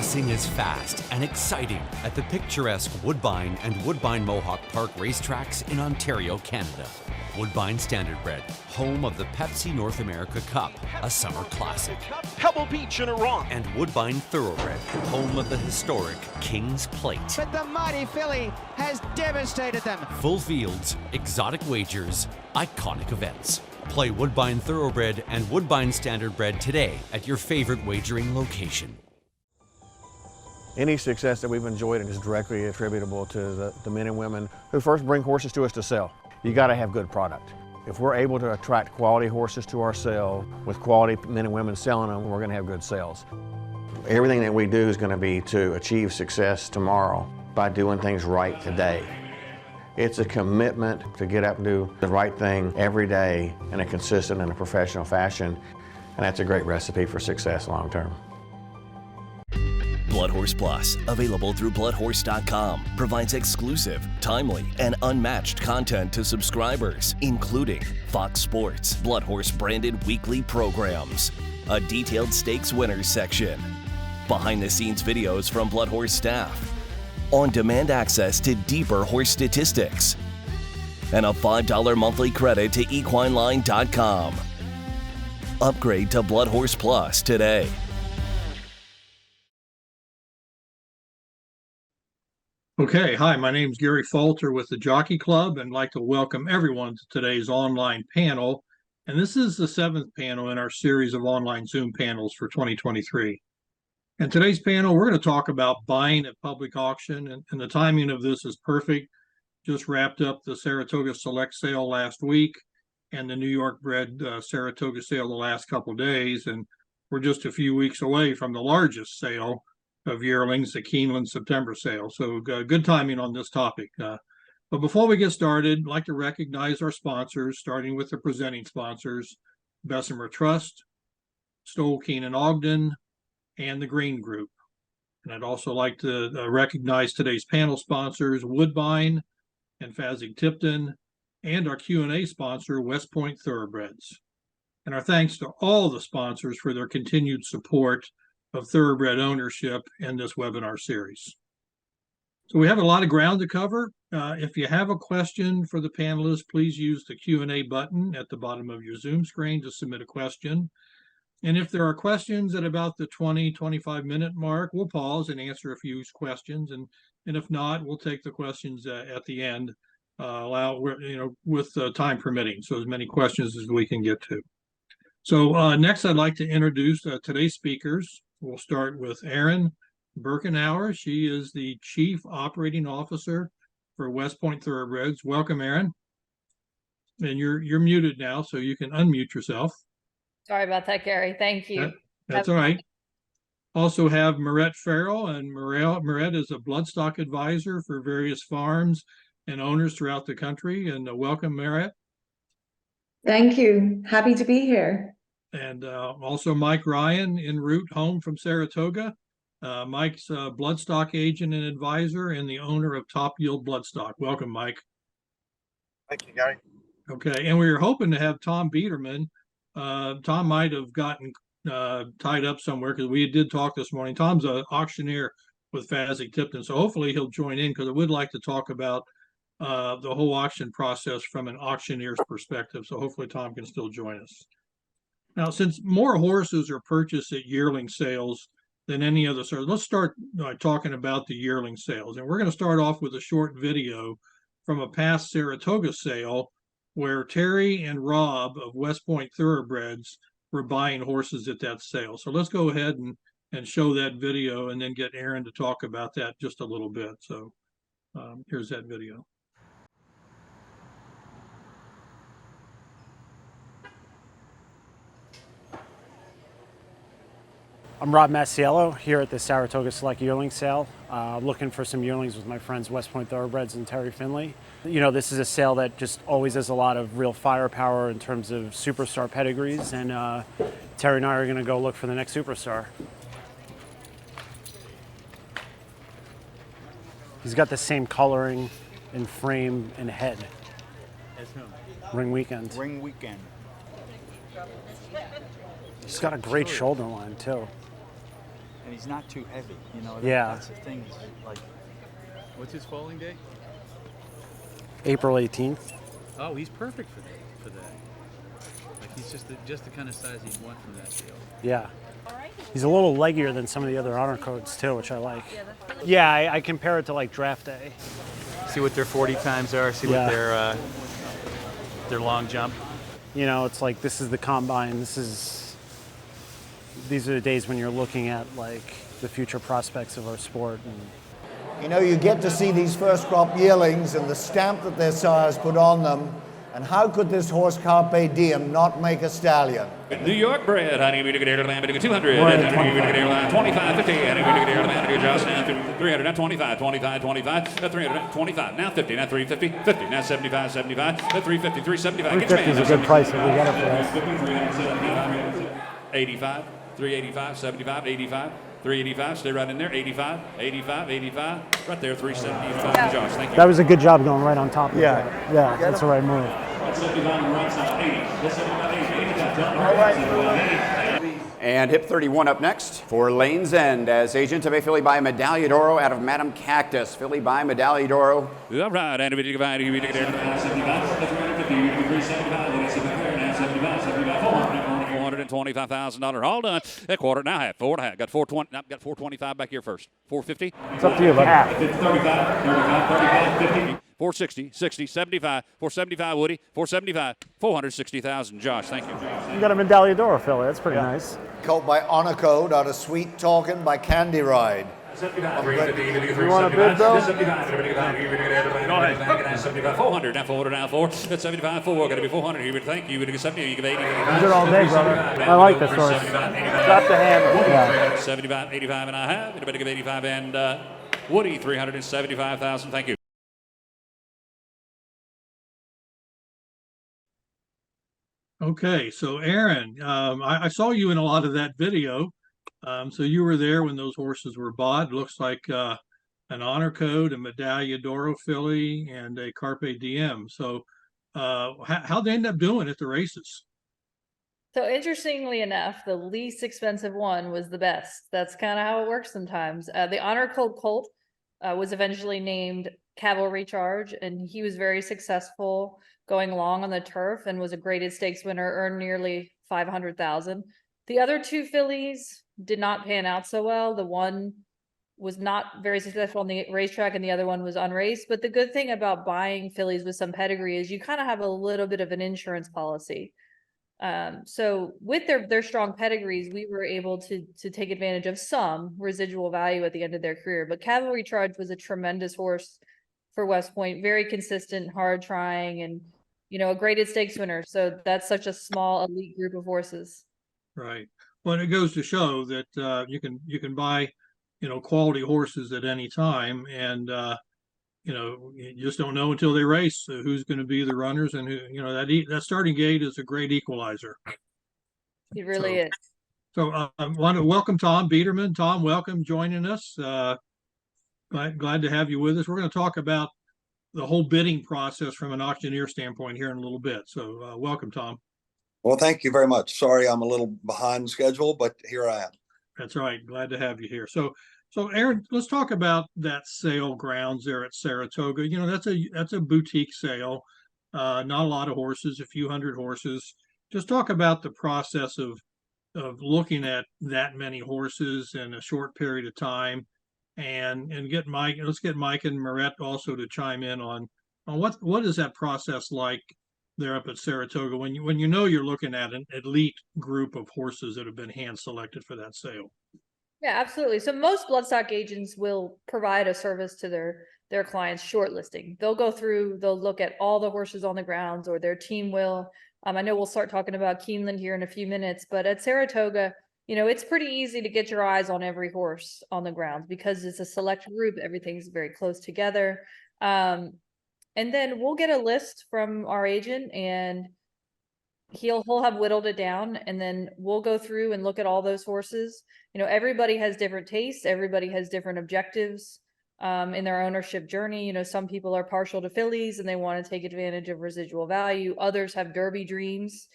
Racing is fast and exciting at the picturesque Woodbine and Woodbine Mohawk Park racetracks in Ontario, Canada. Woodbine Standardbred, home of the Pepsi North America Cup, a summer classic. Pebble Beach in Iran. And Woodbine Thoroughbred, home of the historic King's Plate. But the mighty filly has devastated them. Full fields, exotic wagers, iconic events. Play Woodbine Thoroughbred and Woodbine Standardbred today at your favorite wagering location. Any success that we've enjoyed is directly attributable to the men and women who first bring horses to us to sell. You got to have good product. If we're able to attract quality horses to our sale with quality men and women selling them, we're going to have good sales. Everything that we do is going to be to achieve success tomorrow by doing things right today. It's a commitment to get up and do the right thing every day in a consistent and a professional fashion, and that's a great recipe for success long term. Blood Horse Plus, available through bloodhorse.com, provides exclusive, timely, and unmatched content to subscribers, including Fox Sports, Blood Horse branded weekly programs, a detailed stakes winners section, behind-the-scenes videos from Blood Horse staff, on-demand access to deeper horse statistics, and a $5 monthly credit to equineline.com. Upgrade to Blood Horse Plus today. Okay, hi, my name is Gary Falter with the Jockey Club, and I'd like to welcome everyone to today's online panel. And this is the 7th panel in our series of online Zoom panels for 2023. And today's panel, we're going to talk about buying at public auction, and the timing of this is perfect. Just wrapped up the Saratoga Select sale last week and the New York bred Saratoga sale the last couple of days, and we're just a few weeks away from the largest sale of yearlings, the Keeneland September sale. So good timing on this topic. But before we get started, I'd like to recognize our sponsors, starting with the presenting sponsors, Bessemer Trust, Stoll Keenan Ogden, and the Green Group. And I'd also like to recognize today's panel sponsors, Woodbine and Fasig-Tipton, and our Q&A sponsor, West Point Thoroughbreds. And our thanks to all the sponsors for their continued support of thoroughbred ownership in this webinar series. So we have a lot of ground to cover. If you have a question for the panelists, please use the Q&A button at the bottom of your Zoom screen to submit a question. And if there are questions at about the 20-25 minute mark, we'll pause and answer a few questions. And if not, we'll take the questions at the end, with time permitting. So as many questions as we can get to. So next, I'd like to introduce today's speakers. We'll start with Erin Birkenauer. She is the Chief Operating Officer for West Point Thoroughbreds. Welcome, Erin. And you're muted now, so you can unmute yourself. Sorry about that, Gary. Thank you. That's all right. Also have Marette Farrell, and Marette is a bloodstock advisor for various farms and owners throughout the country. And welcome, Marette. Thank you. Happy to be here. And also Mike Ryan, en route home from Saratoga. Mike's a bloodstock agent and advisor and the owner of Top Yield Bloodstock. Welcome, Mike. Thank you, Gary. Okay, and we were hoping to have Tom Biederman. Tom might have gotten tied up somewhere because we did talk this morning. Tom's an auctioneer with Fasig-Tipton, so hopefully he'll join in because I would like to talk about the whole auction process from an auctioneer's perspective. So hopefully Tom can still join us. Now, since more horses are purchased at yearling sales than any other sales, let's start talking about the yearling sales. And we're going to start off with a short video from a past Saratoga sale where Terry and Rob of West Point Thoroughbreds were buying horses at that sale. So let's go ahead and show that video and then get Erin to talk about that just a little bit. So here's that video. I'm Rob Masiello here at the Saratoga Select Yearling Sale, looking for some yearlings with my friends West Point Thoroughbreds and Terry Finley. You know, this is a sale that just always has a lot of real firepower in terms of superstar pedigrees, and Terry and I are going to go look for the next superstar. He's got the same coloring and frame and head. As whom? Ring Weekend. Ring Weekend. He's got a great shoulder line too. and he's not too heavy. You know, that's the thing. Is like, what's his foaling date? April 18th. Oh, he's perfect for that. Like he's just the kind of size he'd want from that deal. Yeah. He's a little leggier than some of the other honor codes too, which I like. Yeah, I compare it to like draft day. See what their 40 times are. See what their long jump. You know, it's like this is the combine. These are the days when you're looking at like the future prospects of our sport. And you know, you get to see these first crop yearlings and the stamp that their sires put on them. And how could this horse Carpe Diem not make a stallion? New York bred, honey, we get air land, 200, 25, 50, and we get air land, just now 300, now 25, 325, now 50, now 350, 50, now 75, 350, 375. 350 is a good price if we got it for us. 85, 385, 75, 85. 385, stay right in there, 85, right there, 375, Josh, thank you. That was a good job going right on top of that. Yeah, that's the right move. And hip 31 up next for Lane's End as agent of a filly by Medaglia d'Oro out of Madame Cactus. Filly by Medaglia d'Oro. All right, and we get there, $425,000, all done. A quarter, now half, 4.5. Got 420, got 425 back here first. 450. It's up to you, but half. 35, 50. 460, 60, 75, 475, Woody, 475, 460,000. Josh, thank you. You got a Medaglia d'Oro filly. That's pretty nice. Colt by Honor Code out of Sweet Talkin' by Candy Ride. You want a bid, though? Go ahead. 400, now 400, now 4. That's 75, 4. Got to be 400. You would thank you. You would give 70, you give 80. I'm good all day, brother. I like this horse. Drop the handle. Yeah. 75, 85 and a half. You better give 85 and Woody, 375,000. Thank you. Okay, so Aaron, I saw you in a lot of that video. So you were there when those horses were bought. Looks like an honor code, a Medaglia d'Oro filly, and a Carpe Diem. So how'd they end up doing at the races? So interestingly enough, the least expensive one was the best. That's kind of how it works sometimes. The honor code colt was eventually named Cavalry Charge, and he was very successful going along on the turf and was a graded stakes winner, earned nearly 500,000. The other two fillies did not pan out so well. The one was not very successful on the racetrack and the other one was unraced. But the good thing about buying fillies with some pedigree is you kind of have a little bit of an insurance policy. So with their strong pedigrees, we were able to take advantage of some residual value at the end of their career. But Cavalry Charge was a tremendous horse for West Point, very consistent, hard trying, and a graded stakes winner. So that's such a small elite group of horses. Right. Well, it goes to show that you can buy, quality horses at any time, and you just don't know until they race who's going to be the runners, and who that starting gate is a great equalizer. It really is. So I want to welcome Tom Biederman. Tom, welcome joining us. Glad to have you with us. We're going to talk about the whole bidding process from an auctioneer standpoint here in a little bit. So welcome, Tom. Well, thank you very much. Sorry, I'm a little behind schedule, but here I am. That's right. Glad to have you here. So Aaron, let's talk about that sale grounds there at Saratoga. That's a boutique sale. Not a lot of horses, a few hundred horses. Just talk about the process of looking at that many horses in a short period of time, and get Mike. Let's get Mike and Marette also to chime in on what is that process like there up at Saratoga when you're looking at an elite group of horses that have been hand selected for that sale. Yeah, absolutely. So most bloodstock agents will provide a service to their clients, shortlisting. They'll go through, they'll look at all the horses on the grounds, or their team will. I know we'll start talking about Keeneland here in a few minutes, but at Saratoga, it's pretty easy to get your eyes on every horse on the grounds because it's a select group. Everything's very close together. And then we'll get a list from our agent, and he'll have whittled it down, and then we'll go through and look at all those horses. Everybody has different tastes. Everybody has different objectives in their ownership journey. Some people are partial to fillies and they want to take advantage of residual value. Others have Derby dreams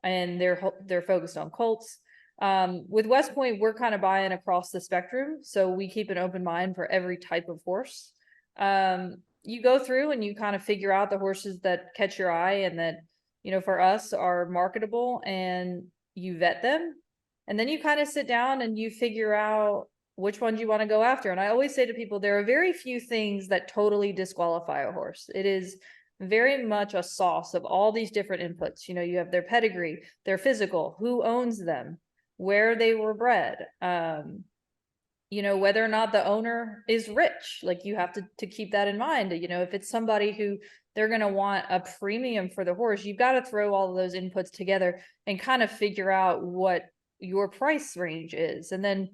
and they're focused on colts. With West Point, we're kind of buying across the spectrum, so we keep an open mind for every type of horse. You go through and you kind of figure out the horses that catch your eye and that, for us are marketable, and you vet them. And then you kind of sit down and you figure out which ones you want to go after. And I always say to people, there are very few things that totally disqualify a horse. It is very much a sauce of all these different inputs. You have their pedigree, their physical, who owns them, where they were bred, whether or not the owner is rich. Like, you have to keep that in mind. If it's somebody who they're going to want a premium for the horse, you've got to throw all of those inputs together and kind of figure out what your price range is. And then,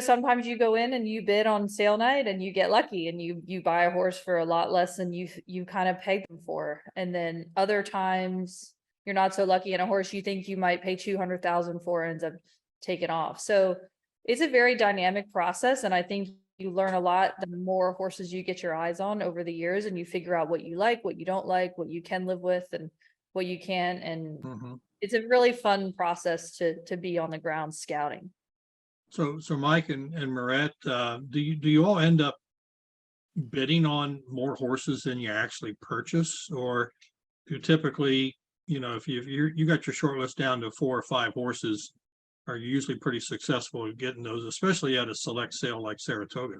sometimes you go in and you bid on sale night and you get lucky and you buy a horse for a lot less than you kind of paid them for. And then other times you're not so lucky, and a horse you think you might pay $200,000 for ends up taking off. So it's a very dynamic process. And I think you learn a lot the more horses you get your eyes on over the years, and you figure out what you like, what you don't like, what you can live with, and what you can. And it's a really fun process to be on the ground scouting. So Mike and Marette, do you all end up bidding on more horses than you actually purchase, or do typically, if you got your short list down to 4 or 5 horses, are you usually pretty successful at getting those, especially at a select sale like Saratoga?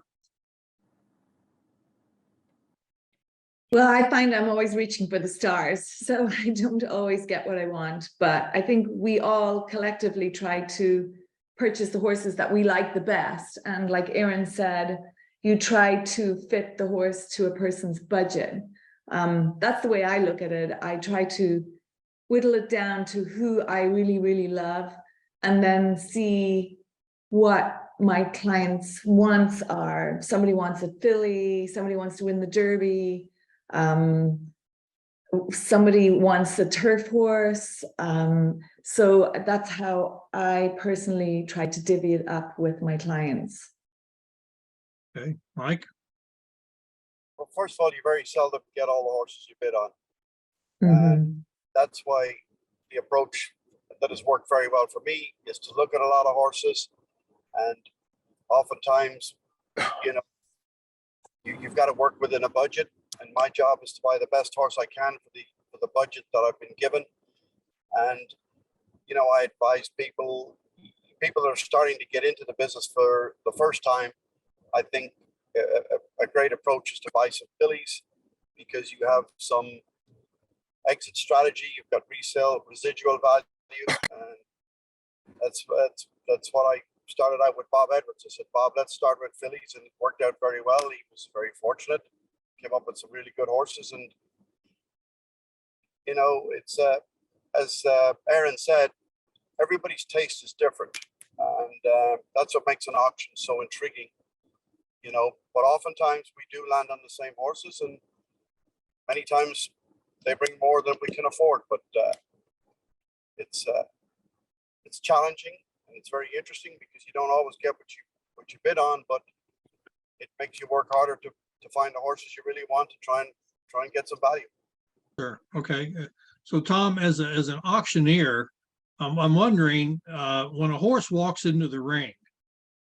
Well, I find I'm always reaching for the stars, so I don't always get what I want. But I think we all collectively try to purchase the horses that we like the best. And like Aaron said, you try to fit the horse to a person's budget. That's the way I look at it. I try to whittle it down to who I really, really love, and then see what my clients' wants are. Somebody wants a filly, somebody wants to win the Derby, somebody wants a turf horse. So that's how I personally try to divvy it up with my clients. Okay, Mike? Well, first of all, you very seldom get all the horses you bid on. And that's why the approach that has worked very well for me is to look at a lot of horses, and oftentimes, you've got to work within a budget, and my job is to buy the best horse I can for the budget that I've been given. And I advise people that are starting to get into the business for the first time. I think a great approach is to buy some fillies, because you have some exit strategy, you've got resale, residual value, and that's what I started out with Bob Edwards. I said, Bob, let's start with fillies, and it worked out very well. He was very fortunate, came up with some really good horses, and it's as Aaron said, everybody's taste is different, and that's what makes an auction so intriguing. But oftentimes we do land on the same horses, and many times they bring more than we can afford. But it's challenging, and it's very interesting, because you don't always get what you bid on, but it makes you work harder to find the horses you really want, to try and get some value. Sure. Okay. So Tom, as an auctioneer, I'm wondering, when a horse walks into the ring,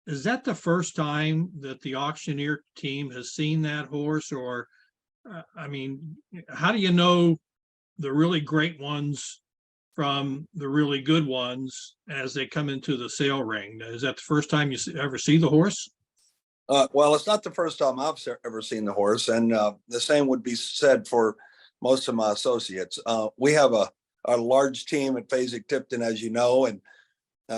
is that the first time that the auctioneer team has seen that horse? Or, how do you know the really great ones from the really good ones as they come into the sale ring? Is that the first time you ever see the horse? Well, it's not the first time I've ever seen the horse, and the same would be said for most of my associates. We have a large team at Fasig-Tipton, as you know, and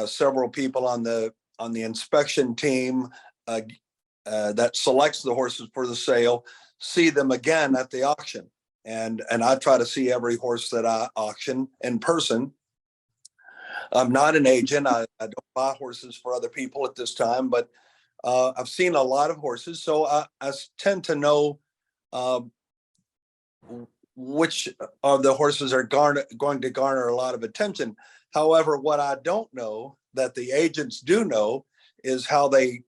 several people on the inspection team that selects the horses for the sale see them again at the auction. And I try to see every horse that I auction in person. I'm not an agent. I don't buy horses for other people at this time, but I've seen a lot of horses. So I tend to know which of the horses are going to garner a lot of attention. However, what I don't know that the agents do know is how the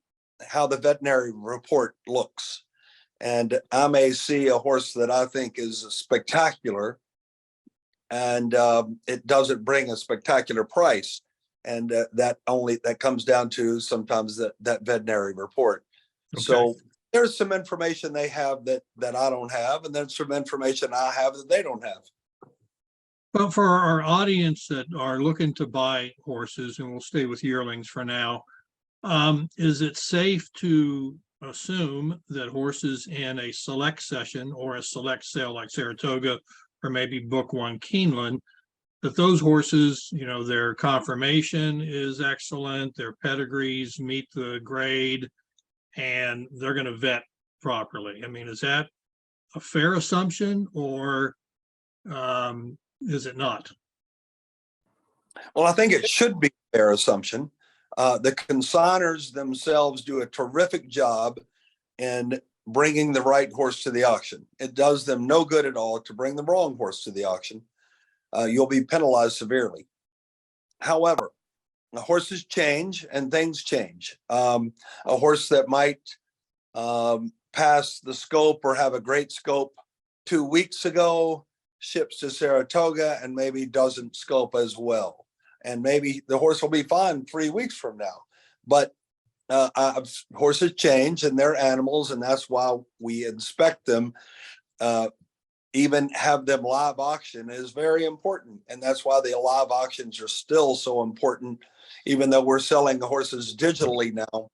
veterinary report looks. And I may see a horse that I think is spectacular, and it doesn't bring a spectacular price. And that comes down to sometimes that veterinary report. Okay. So there's some information they have that I don't have, and then some information I have that they don't have. Well, for our audience that are looking to buy horses, and we'll stay with yearlings for now, is it safe to assume that horses in a select session or a select sale like Saratoga or maybe Book One Keeneland, that those horses, their conformation is excellent, their pedigrees meet the grade, and they're going to vet properly? I mean, is that a fair assumption, or is it not? Well, I think it should be a fair assumption. The consigners themselves do a terrific job in bringing the right horse to the auction. It does them no good at all to bring the wrong horse to the auction. You'll be penalized severely. However, the horses change and things change. A horse that might pass the scope or have a great scope 2 weeks ago ships to Saratoga and maybe doesn't scope as well. And maybe the horse will be fine 3 weeks from now. But horses change and they're animals, and that's why we inspect them. Even have them live auction is very important. And that's why the live auctions are still so important, even though we're selling the horses digitally now.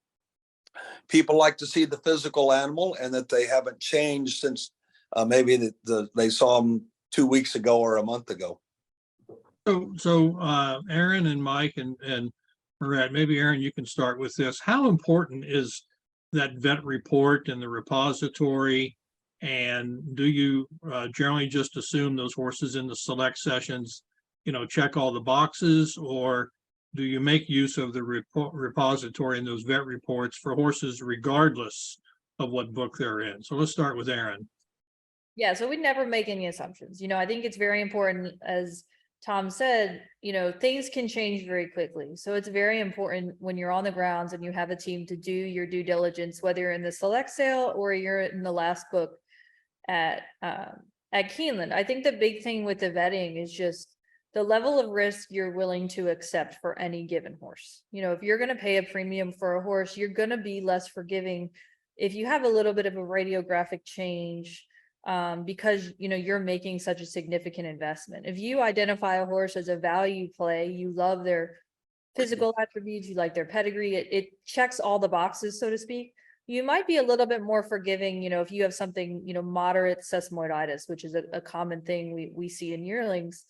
People like to see the physical animal and that they haven't changed since maybe they saw them 2 weeks ago or a month ago. So Aaron and Mike and Marette, maybe Aaron, you can start with this. How important is that vet report and the repository? And do you generally just assume those horses in the select sessions, check all the boxes, or do you make use of the repository and those vet reports for horses regardless of what book they're in? So let's start with Aaron. Yeah, so we never make any assumptions. I think it's very important, as Tom said, things can change very quickly. So it's very important when you're on the grounds and you have a team to do your due diligence, whether you're in the select sale or you're in the last book at Keeneland. I think the big thing with the vetting is just the level of risk you're willing to accept for any given horse. If you're going to pay a premium for a horse, you're going to be less forgiving if you have a little bit of a radiographic change, because you're making such a significant investment. If you identify a horse as a value play, you love their physical attributes, you like their pedigree, it checks all the boxes, so to speak, you might be a little bit more forgiving, if you have something, moderate sesamoiditis, which is a common thing we see in yearlings.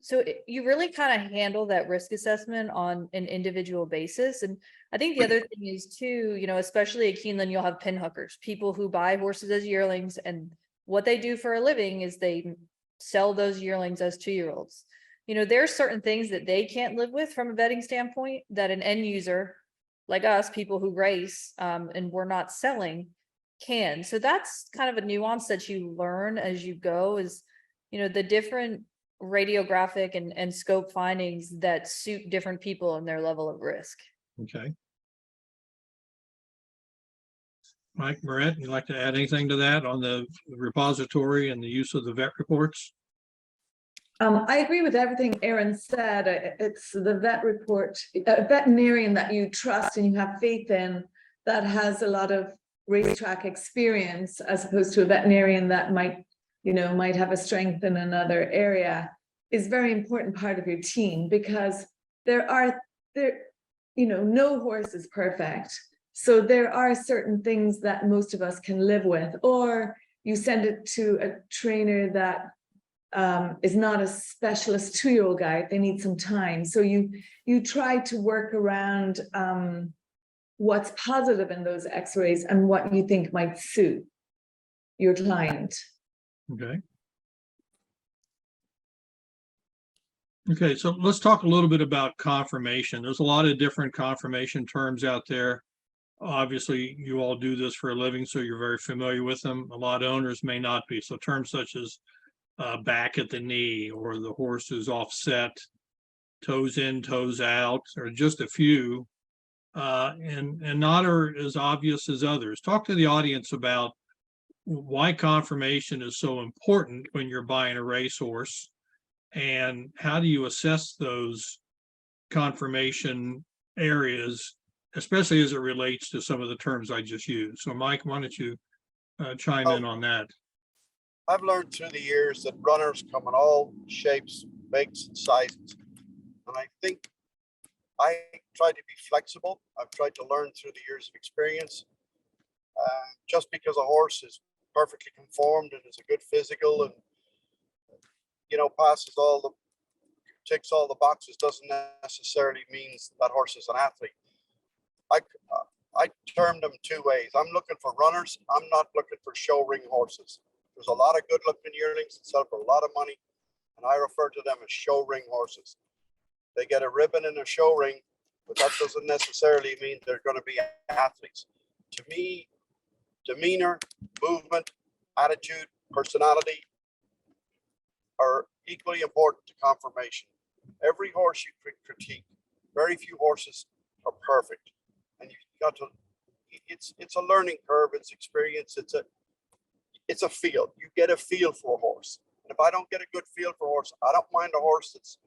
So you really kind of handle that risk assessment on an individual basis. And I think the other thing is too, especially at Keeneland, you'll have pinhookers, people who buy horses as yearlings, and what they do for a living is they sell those yearlings as 2-year-olds. There are certain things that they can't live with from a vetting standpoint that an end user like us, people who race, and we're not selling, can. So that's kind of a nuance that you learn as you go, is, the different radiographic and scope findings that suit different people and their level of risk. Okay. Mike, Marette, you'd like to add anything to that on the repository and the use of the vet reports? I agree with everything Aaron said. It's the vet report, a veterinarian that you trust and you have faith in, that has a lot of racetrack experience, as opposed to a veterinarian that might have a strength in another area, is very important part of your team, because no horse is perfect. So there are certain things that most of us can live with, or you send it to a trainer that is not a specialist 2-year-old guy. They need some time. So you try to work around what's positive in those x-rays and what you think might suit your client. Okay, so let's talk a little bit about confirmation. There's a lot of different confirmation terms out there. Obviously, you all do this for a living, so you're very familiar with them. A lot of owners may not be. So terms such as back at the knee, or the horse is offset, toes in, toes out, or just a few, and not are as obvious as others. Talk to the audience about why confirmation is so important when you're buying a racehorse, and how do you assess those confirmation areas, especially as it relates to some of the terms I just used. So Mike, why don't you chime in on that? I've learned through the years that runners come in all shapes, makes, and sizes. And I think I try to be flexible. I've tried to learn through the years of experience. Just because a horse is perfectly conformed and is a good physical and, you know, ticks all the boxes doesn't necessarily means that horse is an athlete. I term them two ways. I'm looking for runners. I'm not looking for show ring horses. There's a lot of good looking yearlings that sell for a lot of money, and I refer to them as show ring horses. They get a ribbon in a show ring, but that doesn't necessarily mean they're going to be athletes. To me, demeanor, movement, attitude, personality are equally important to conformation. Every horse you critique, very few horses are perfect, and you've got to. It's a learning curve. It's experience. It's a feel. You get a feel for a horse, and if I don't get a good feel for a horse, I don't mind a horse that's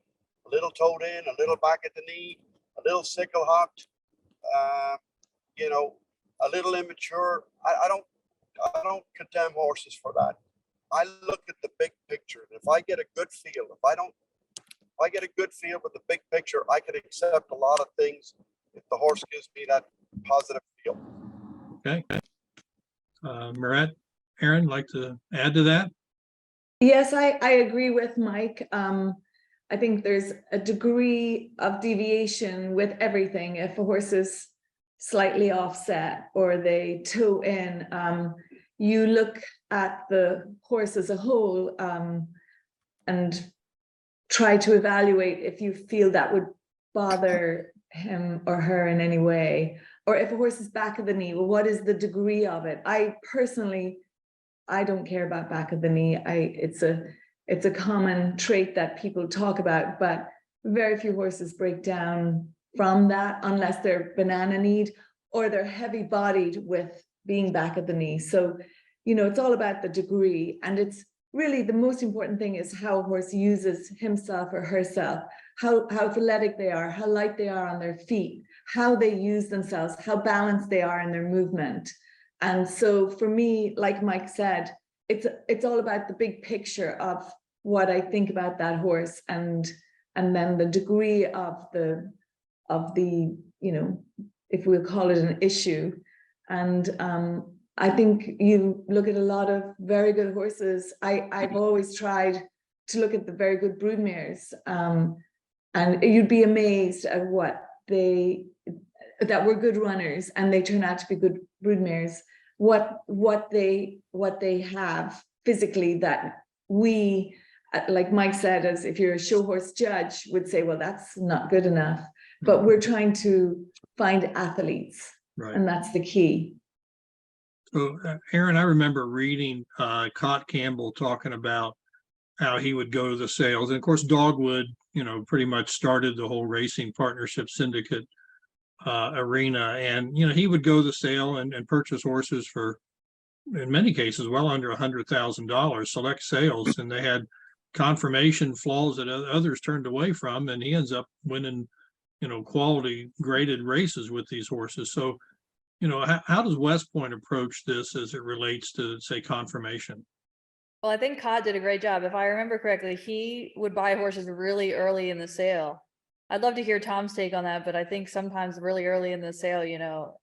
a little toed in, a little back at the knee, a little sickle hocked, you know, a little immature. I don't condemn horses for that. I look at the big picture. And if I get a good feel, if I get a good feel with the big picture, I can accept a lot of things if the horse gives me that positive feel. Okay. Marette, Aaron, like to add to that? Yes, I agree with Mike. I think there's a degree of deviation with everything. If a horse is slightly offset or they toe in, you look at the horse as a whole and try to evaluate if you feel that would bother him or her in any way. Or if a horse is back of the knee, well, what is the degree of it? I personally, I don't care about back of the knee. It's a common trait that people talk about, but very few horses break down from that unless they're banana kneed or they're heavy bodied with being back at the knee. So, you know, it's all about the degree, and it's really the most important thing is how a horse uses himself or herself, how athletic they are, how light they are on their feet, how they use themselves, how balanced they are in their movement. And so for me, like Mike said, it's all about the big picture of what I think about that horse, and then the degree of the you know, if we'll call it an issue. And I think you look at a lot of very good horses. I've always tried to look at the very good broodmares, and you'd be amazed at that were good runners and they turn out to be good broodmares. What they have physically that we, like Mike said, as if you're a show horse judge, would say, well, that's not good enough. But we're trying to find athletes, right, and that's the key. So, Aaron, I remember reading Cott Campbell talking about how he would go to the sales. And of course, Dogwood, you know, pretty much started the whole racing partnership syndicate arena. And, you know, he would go to the sale and purchase horses for, in many cases, well under $100,000, select sales. And they had conformation flaws that others turned away from. And he ends up winning, you know, quality graded races with these horses. So, you know, how does West Point approach this as it relates to, say, conformation? Well, I think Cod did a great job. If I remember correctly, he would buy horses really early in the sale. I'd love to hear Tom's take on that, but I think sometimes really early in the sale, you know,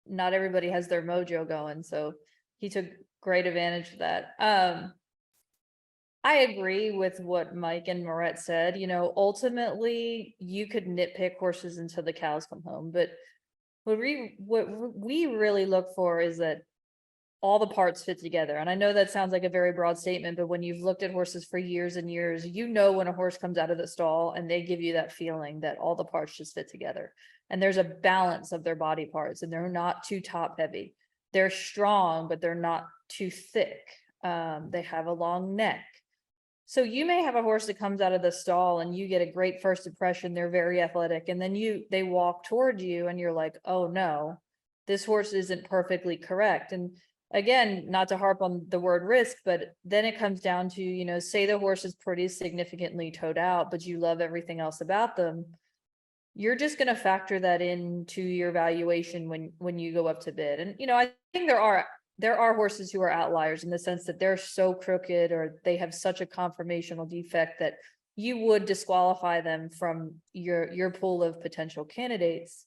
not everybody has their mojo going. So he took great advantage of that. I agree with what Mike and Marette said. You know, ultimately you could nitpick horses until the cows come home, but what we really look for is that all the parts fit together. And I know that sounds like a very broad statement, but when you've looked at horses for years and years, you know when a horse comes out of the stall and they give you that feeling that all the parts just fit together. And there's a balance of their body parts, and they're not too top heavy. They're strong, but they're not too thick. They have a long neck. So you may have a horse that comes out of the stall and you get a great first impression. They're very athletic. And then they walk towards you and you're like, oh no, this horse isn't perfectly correct. And again, not to harp on the word risk, but then it comes down to, you know, say the horse is pretty significantly toed out, but you love everything else about them. you're just going to factor that into your valuation when you go up to bid. And, you know, I think there are horses who are outliers in the sense that they're so crooked or they have such a conformational defect that you would disqualify them from your pool of potential candidates.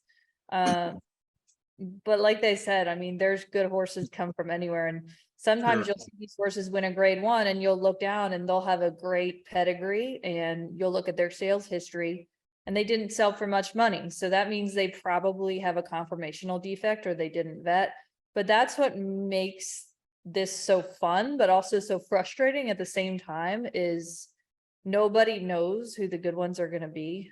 But like they said, I mean, there's good horses come from anywhere. And sometimes Sure. you'll see these horses win a grade one and you'll look down and they'll have a great pedigree and you'll look at their sales history and they didn't sell for much money. So that means they probably have a conformational defect or they didn't vet. But that's what makes this so fun, but also so frustrating at the same time is nobody knows who the good ones are going to be.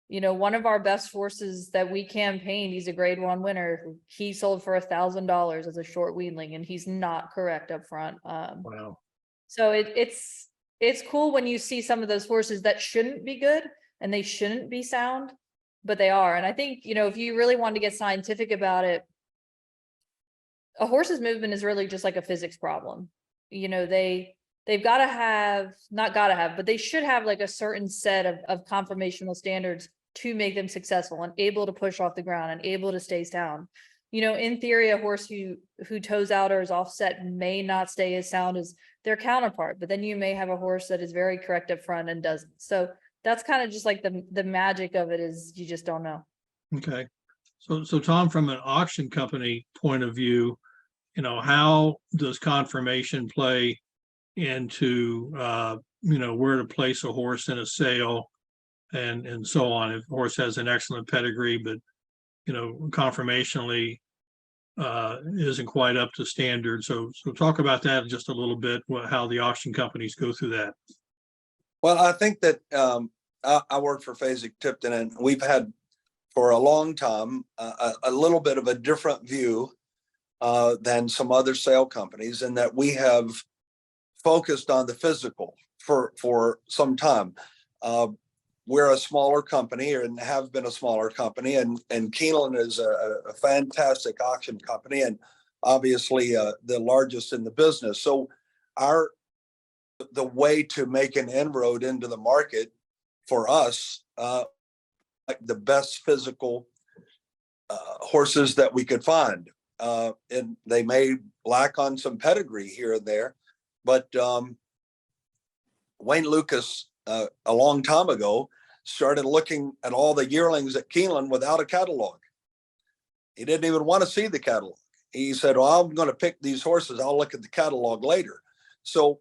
You know, one of our best horses that we campaigned, he's a grade one winner. He sold for $1,000 as a short weanling and he's not correct up front. Wow. So it's cool when you see some of those horses that shouldn't be good and they shouldn't be sound, but they are. And I think, you know, if you really want to get scientific about it, a horse's movement is really just like a physics problem. You know, they've got to have, not got to have, but they should have like a certain set of conformational standards to make them successful and able to push off the ground and able to stay sound. You know, in theory, a horse who toes out or is offset may not stay as sound as their counterpart, but then you may have a horse that is very correct up front and doesn't. So that's kind of just like the magic of it is you just don't know. Okay. So Tom, from an auction company point of view, you know, how does conformation play into, you know, where to place a horse in a sale and so on? If a horse has an excellent pedigree, but, you know, conformationally isn't quite up to standard. So talk about that just a little bit, how the auction companies go through that. Well, I think that I work for Phasic Tipton, and we've had for a long time a little bit of a different view than some other sale companies, in that we have focused on the physical for some time. We're a smaller company and have been a smaller company, and Keeneland is a fantastic auction company and obviously the largest in the business. So the way to make an inroad into the market for us, like the best physical horses that we could find. And they may lack on some pedigree here and there, but Wayne Lucas, a long time ago, started looking at all the yearlings at Keeneland without a catalog. He didn't even want to see the catalog. He said, well, I'm going to pick these horses. I'll look at the catalog later. So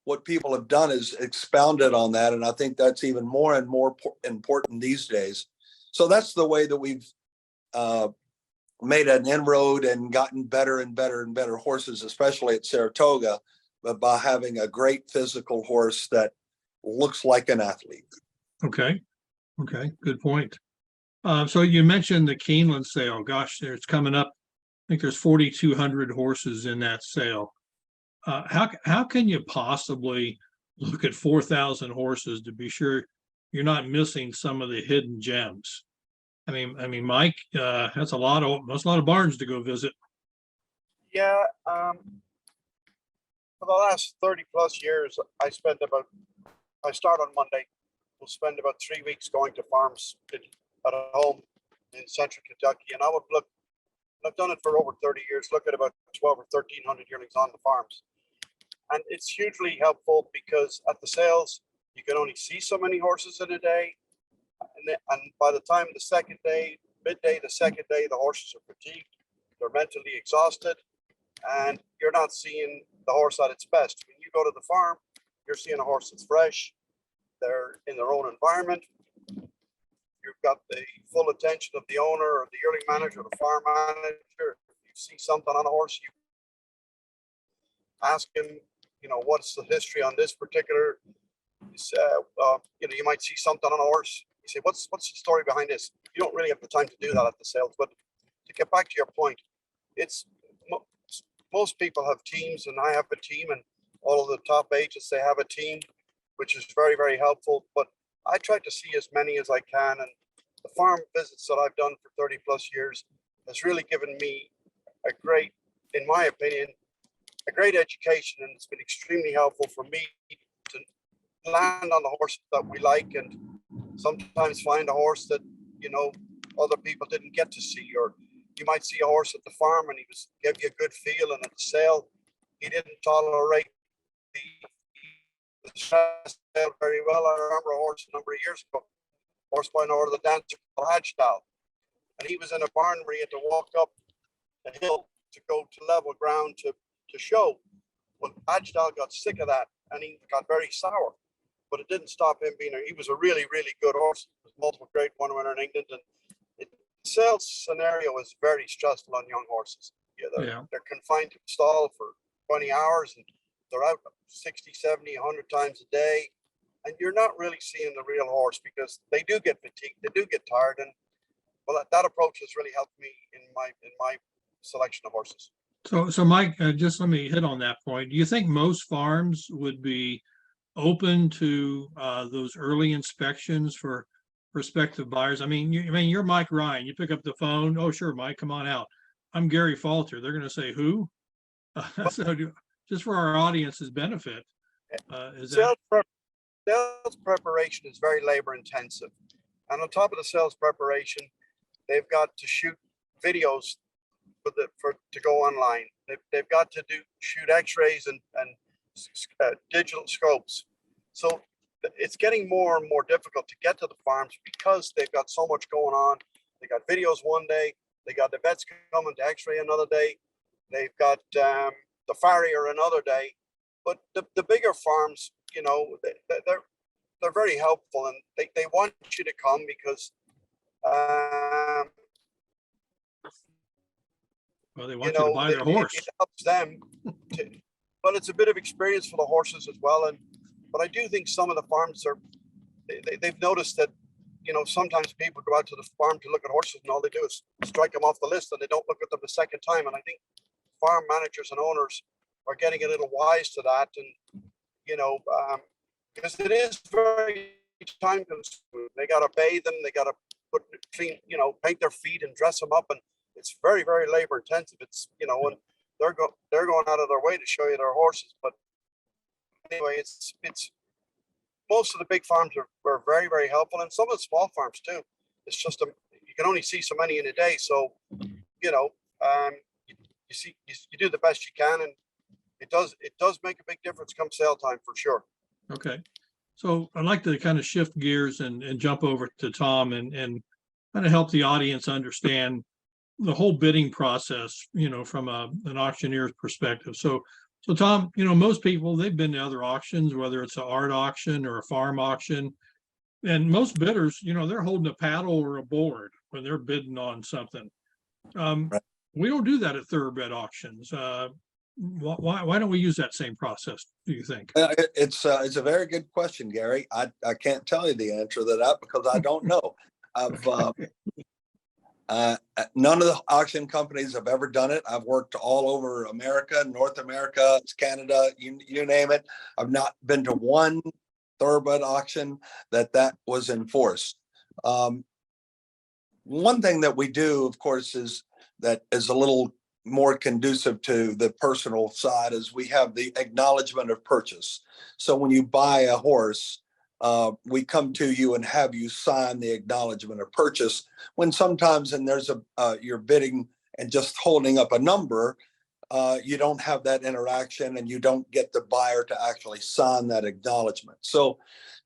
what people have done is expounded on that. And I think that's even more and more important these days. So that's the way that we've made an inroad and gotten better and better and better horses, especially at Saratoga, but by having a great physical horse that looks like an athlete. Okay. Good point. So you mentioned the Keeneland sale. Gosh, it's coming up. I think there's 4,200 horses in that sale. How can you possibly look at 4,000 horses to be sure you're not missing some of the hidden gems? I mean, Mike, that's a lot of barns to go visit. Yeah, for the last 30 plus years, I start on Monday. We'll spend about 3 weeks going to farms at home in central Kentucky, and I would look. I've done it for over 30 years. Look at about 12 or 1,300 yearlings on the farms, and it's hugely helpful because at the sales you can only see so many horses in a day, and by the time the second day, midday, the second day, the horses are fatigued, they're mentally exhausted, and you're not seeing the horse at its best. When you go to the farm, you're seeing a horse that's fresh. They're in their own environment. You've got the full attention of the owner or the yearling manager or the farm manager. If you see something on a horse, you ask him, you know, what's the history on this particular, you know, you might see something on a horse. You say, what's the story behind this? You don't really have the time to do that at the sales, but to get back to your point, it's most people have teams, and I have a team, and all of the top agents, they have a team, which is very, very helpful. But I try to see as many as I can, and the farm visits that I've done for 30 plus years has really given me a great, in my opinion, a great education, and it's been extremely helpful for me to land on the horses that we like and sometimes find a horse that, you know, other people didn't get to see, or you might see a horse at the farm and give you a good feel, and at the sale, he didn't tolerate the stress very well. I remember a horse a number of years ago, horse by no other the dancer called Hadgedal, and he was in a barn where he had to walk up a hill to go to level ground to show. Well, Hadgedal got sick of that and he got very sour, but it didn't stop him being he was a really, really good horse. He was multiple grade one winner in England, and the sales scenario is very stressful on young horses. They're confined to the stall for 20 hours and they're out 60, 70, 100 times a day. And you're not really seeing the real horse because they do get fatigued, they do get tired. And well, that approach has really helped me in my selection of horses. So Mike, just let me hit on that point. Do you think most farms would be open to those early inspections for prospective buyers? I mean, you're Mike Ryan. You pick up the phone. Oh, sure, Mike, come on out. I'm Gary Falter. They're going to say who? Just for our audience's benefit, sales preparation is very labor intensive, and on top of the sales preparation, they've got to shoot videos to go online. They've got to shoot X-rays and digital scopes. So it's getting more and more difficult to get to the farms because they've got so much going on. They got videos one day, they got the vets coming to X-ray another day, they've got the farrier another day. But the bigger farms, you know, they're very helpful, and they want you to come because well, they want you to buy their horse. It helps them, but it's a bit of experience for the horses as well. But I do think some of the farms they've noticed that, you know, sometimes people go out to the farm to look at horses and all they do is strike them off the list and they don't look at them a second time. And I think farm managers and owners are getting a little wise to that. And, you know, because it is very time consuming. They got to bathe them, they got to paint their feet and dress them up, and it's very, very labor intensive. It's, you know, and they're going out of their way to show you their horses. But anyway, it's most of the big farms are very, very helpful, and some of the small farms too. It's just you can only see so many in a day, so you know, you do the best you can, and it does make a big difference come sale time for sure. Okay, so I'd like to kind of shift gears and jump over to Tom and kind of help the audience understand the whole bidding process, you know, from an auctioneer's perspective. So Tom, you know, most people, they've been to other auctions, whether it's an art auction or a farm auction, and most bidders, you know, they're holding a paddle or a board when they're bidding on something. We don't do that at thoroughbred auctions. Why don't we use that same process, do you think? It's a very good question, Gary. I can't tell you the answer to that because I don't know. None of the auction companies have ever done it. I've worked all over America, North America, Canada, you name it. I've not been to one thoroughbred auction that was enforced. One thing that we do, of course, is that is a little more conducive to the personal side is we have the acknowledgement of purchase. So when you buy a horse, we come to you and have you sign the acknowledgement of purchase. When sometimes, and there's you're bidding and just holding up a number, you don't have that interaction and you don't get the buyer to actually sign that acknowledgement. So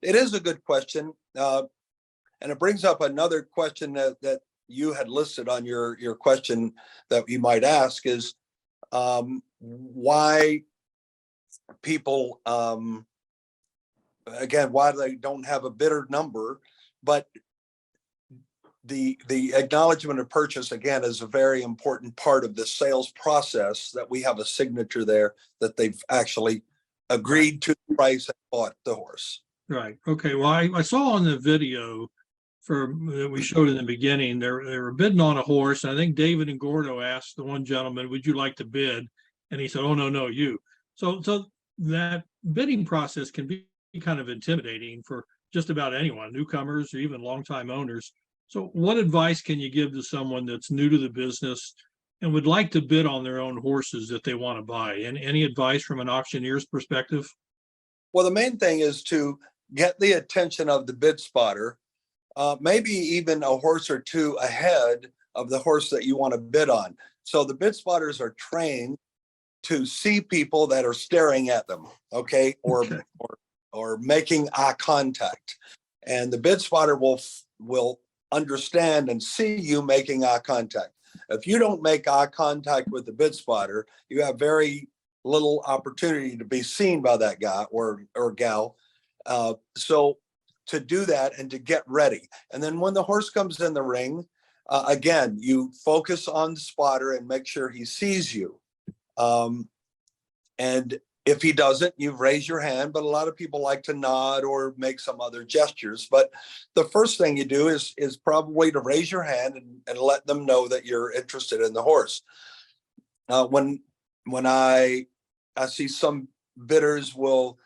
it is a good question. And it brings up another question that you had listed on your question that you might ask is why people, again, why they don't have a bidder number, but the acknowledgement of purchase, again, is a very important part of the sales process, that we have a signature there that they've actually agreed to the price and bought the horse. Right. Okay. Well, I saw on the video that we showed in the beginning, they were bidding on a horse. And I think David and Gordo asked the one gentleman, would you like to bid? And he said, oh, no, you. So that bidding process can be kind of intimidating for just about anyone, newcomers or even longtime owners. So what advice can you give to someone that's new to the business and would like to bid on their own horses that they want to buy? And any advice from an auctioneer's perspective? Well, the main thing is to get the attention of the bid spotter maybe even a horse or two ahead of the horse that you want to bid on. So the bid spotters are trained to see people that are staring at them, okay, or making eye contact, and the bid spotter will understand and see you making eye contact. If you don't make eye contact with the bid spotter, you have very little opportunity to be seen by that guy or gal. So to do that and to get ready, and then when the horse comes in the ring, again, you focus on the spotter and make sure he sees you. And if he doesn't, you raise your hand, but a lot of people like to nod or make some other gestures. But the first thing you do is probably to raise your hand and let them know that you're interested in the horse. When I see some bidders will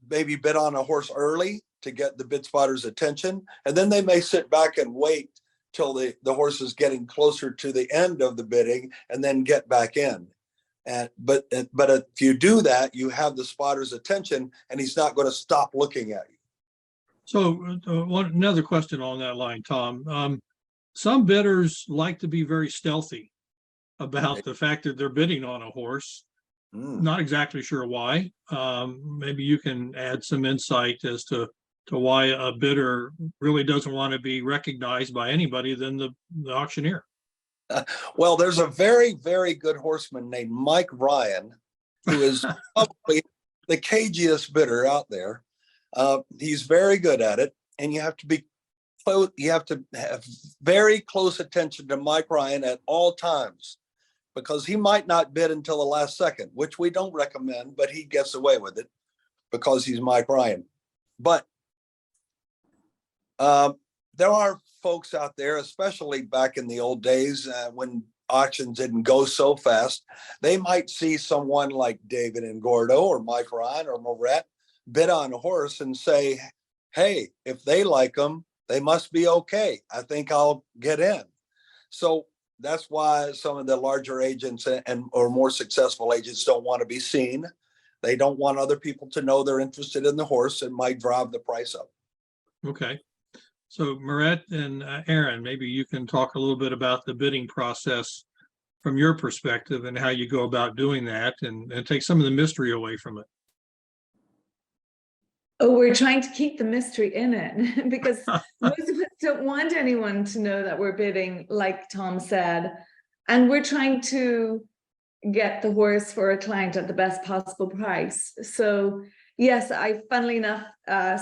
maybe bid on a horse early to get the bid spotter's attention, and then they may sit back and wait till the horse is getting closer to the end of the bidding and then get back in. But if you do that, you have the spotter's attention and he's not going to stop looking at you. So another question on that line, Tom. Some bidders like to be very stealthy about the fact that they're bidding on a horse. Not exactly sure why. Maybe you can add some insight as to why a bidder really doesn't want to be recognized by anybody than the auctioneer. Well, there's a very, very good horseman named Mike Ryan, who is probably the cagiest bidder out there. He's very good at it, and you have to be close. You have to have very close attention to Mike Ryan at all times, because he might not bid until the last second, which we don't recommend, but he gets away with it because he's Mike Ryan. But there are folks out there, especially back in the old days when auctions didn't go so fast, they might see someone like David and Gordo or Mike Ryan or Moret bid on a horse and say, hey, if they like them, they must be okay. I think I'll get in. So that's why some of the larger agents or more successful agents don't want to be seen. They don't want other people to know they're interested in the horse and might drive the price up. Okay. So Moret and Aaron, maybe you can talk a little bit about the bidding process from your perspective and how you go about doing that and take some of the mystery away from it. Oh, we're trying to keep the mystery in it because most of us don't want anyone to know that we're bidding, like Tom said. And we're trying to get the horse for a client at the best possible price. So yes, I, funnily enough,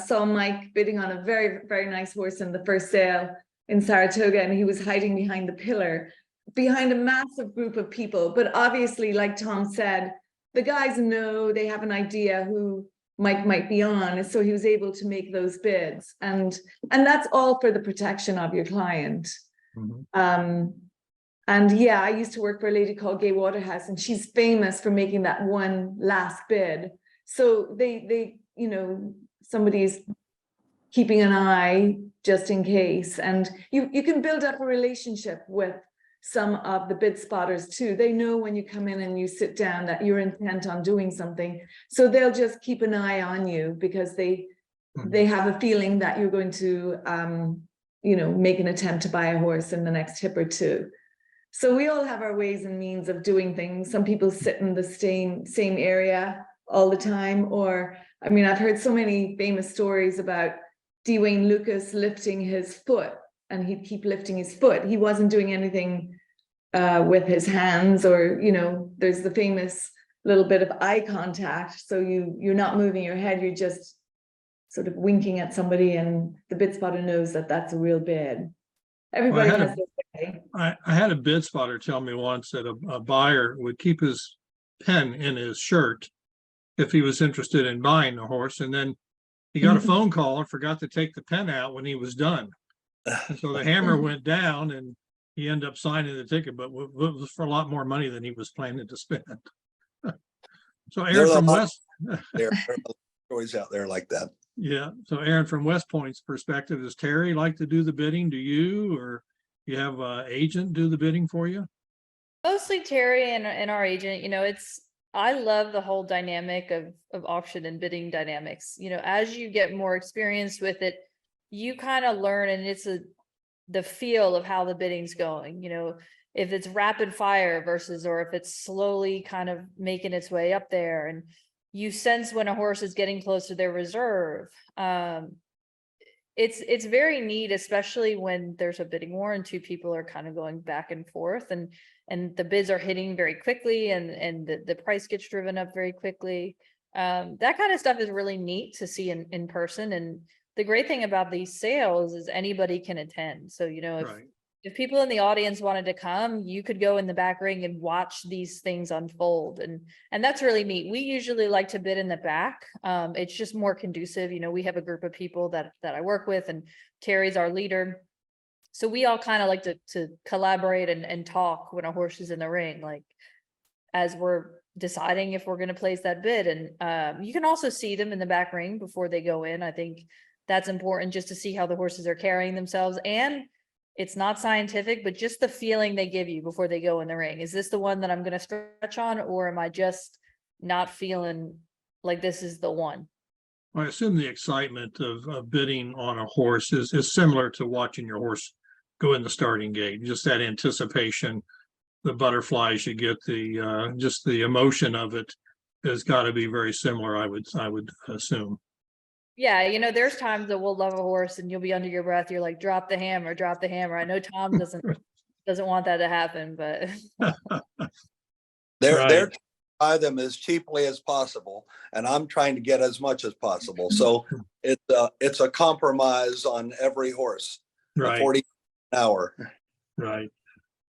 saw Mike bidding on a very, very nice horse in the first sale in Saratoga, and he was hiding behind the pillar, behind a massive group of people. But obviously, like Tom said, the guys know, they have an idea who Mike might be on, and so he was able to make those bids. And that's all for the protection of your client. Mm-hmm. And yeah, I used to work for a lady called Gay Waterhouse, and she's famous for making that one last bid. So they, you know, somebody's keeping an eye just in case. And you can build up a relationship with some of the bid spotters too. They know when you come in and you sit down that you're intent on doing something. So they'll just keep an eye on you because they have a feeling that you're going to, you know, make an attempt to buy a horse in the next hip or two. So we all have our ways and means of doing things. Some people sit in the same area all the time, or, I mean, I've heard so many famous stories about Dwayne Lucas lifting his foot, and he'd keep lifting his foot. He wasn't doing anything with his hands, or, you know, there's the famous little bit of eye contact. So you're not moving your head, you're just sort of winking at somebody, and the bid spotter knows that that's a real bid. Everybody has their way. I had a bid spotter tell me once that a buyer would keep his pen in his shirt if he was interested in buying the horse, and then he got a phone call and forgot to take the pen out when he was done. And so the hammer went down and he ended up signing the ticket, but it was for a lot more money than he was planning to spend. So Aaron from West, there are stories out there like that. Yeah. So Aaron, from West Point's perspective, does Terry like to do the bidding? Do you, or you have an agent do the bidding for you? Mostly Terry and our agent. You know, I love the whole dynamic of auction and bidding dynamics. You know, as you get more experience with it, you kind of learn, and it's the feel of how the bidding's going, you know, if it's rapid fire versus, or if it's slowly kind of making its way up there, and you sense when a horse is getting close to their reserve. It's very neat, especially when there's a bidding war and two people are kind of going back and forth, and the bids are hitting very quickly, and the price gets driven up very quickly. That kind of stuff is really neat to see in person. And the great thing about these sales is anybody can attend. So, you know, if people in the audience wanted to come, you could go in the back ring and watch these things unfold. And that's really neat. We usually like to bid in the back. It's just more conducive. You know, we have a group of people that I work with, and Terry's our leader. So we all kind of like to collaborate and talk when a horse is in the ring, like as we're deciding if we're going to place that bid. And you can also see them in the back ring before they go in. I think that's important, just to see how the horses are carrying themselves. And it's not scientific, but just the feeling they give you before they go in the ring. Is this the one that I'm going to stretch on, or am I just not feeling like this is the one? I assume the excitement of bidding on a horse is similar to watching your horse go in the starting gate. Just that anticipation, the butterflies you get, the just the emotion of it has got to be very similar, I would assume. Yeah, you know, there's times that we'll love a horse and you'll be under your breath. You're like, drop the hammer, drop the hammer. I know Tom doesn't want that to happen, but They're to buy them as cheaply as possible, and I'm trying to get as much as possible. So it's a compromise on every horse. Right. 40 an hour. Right.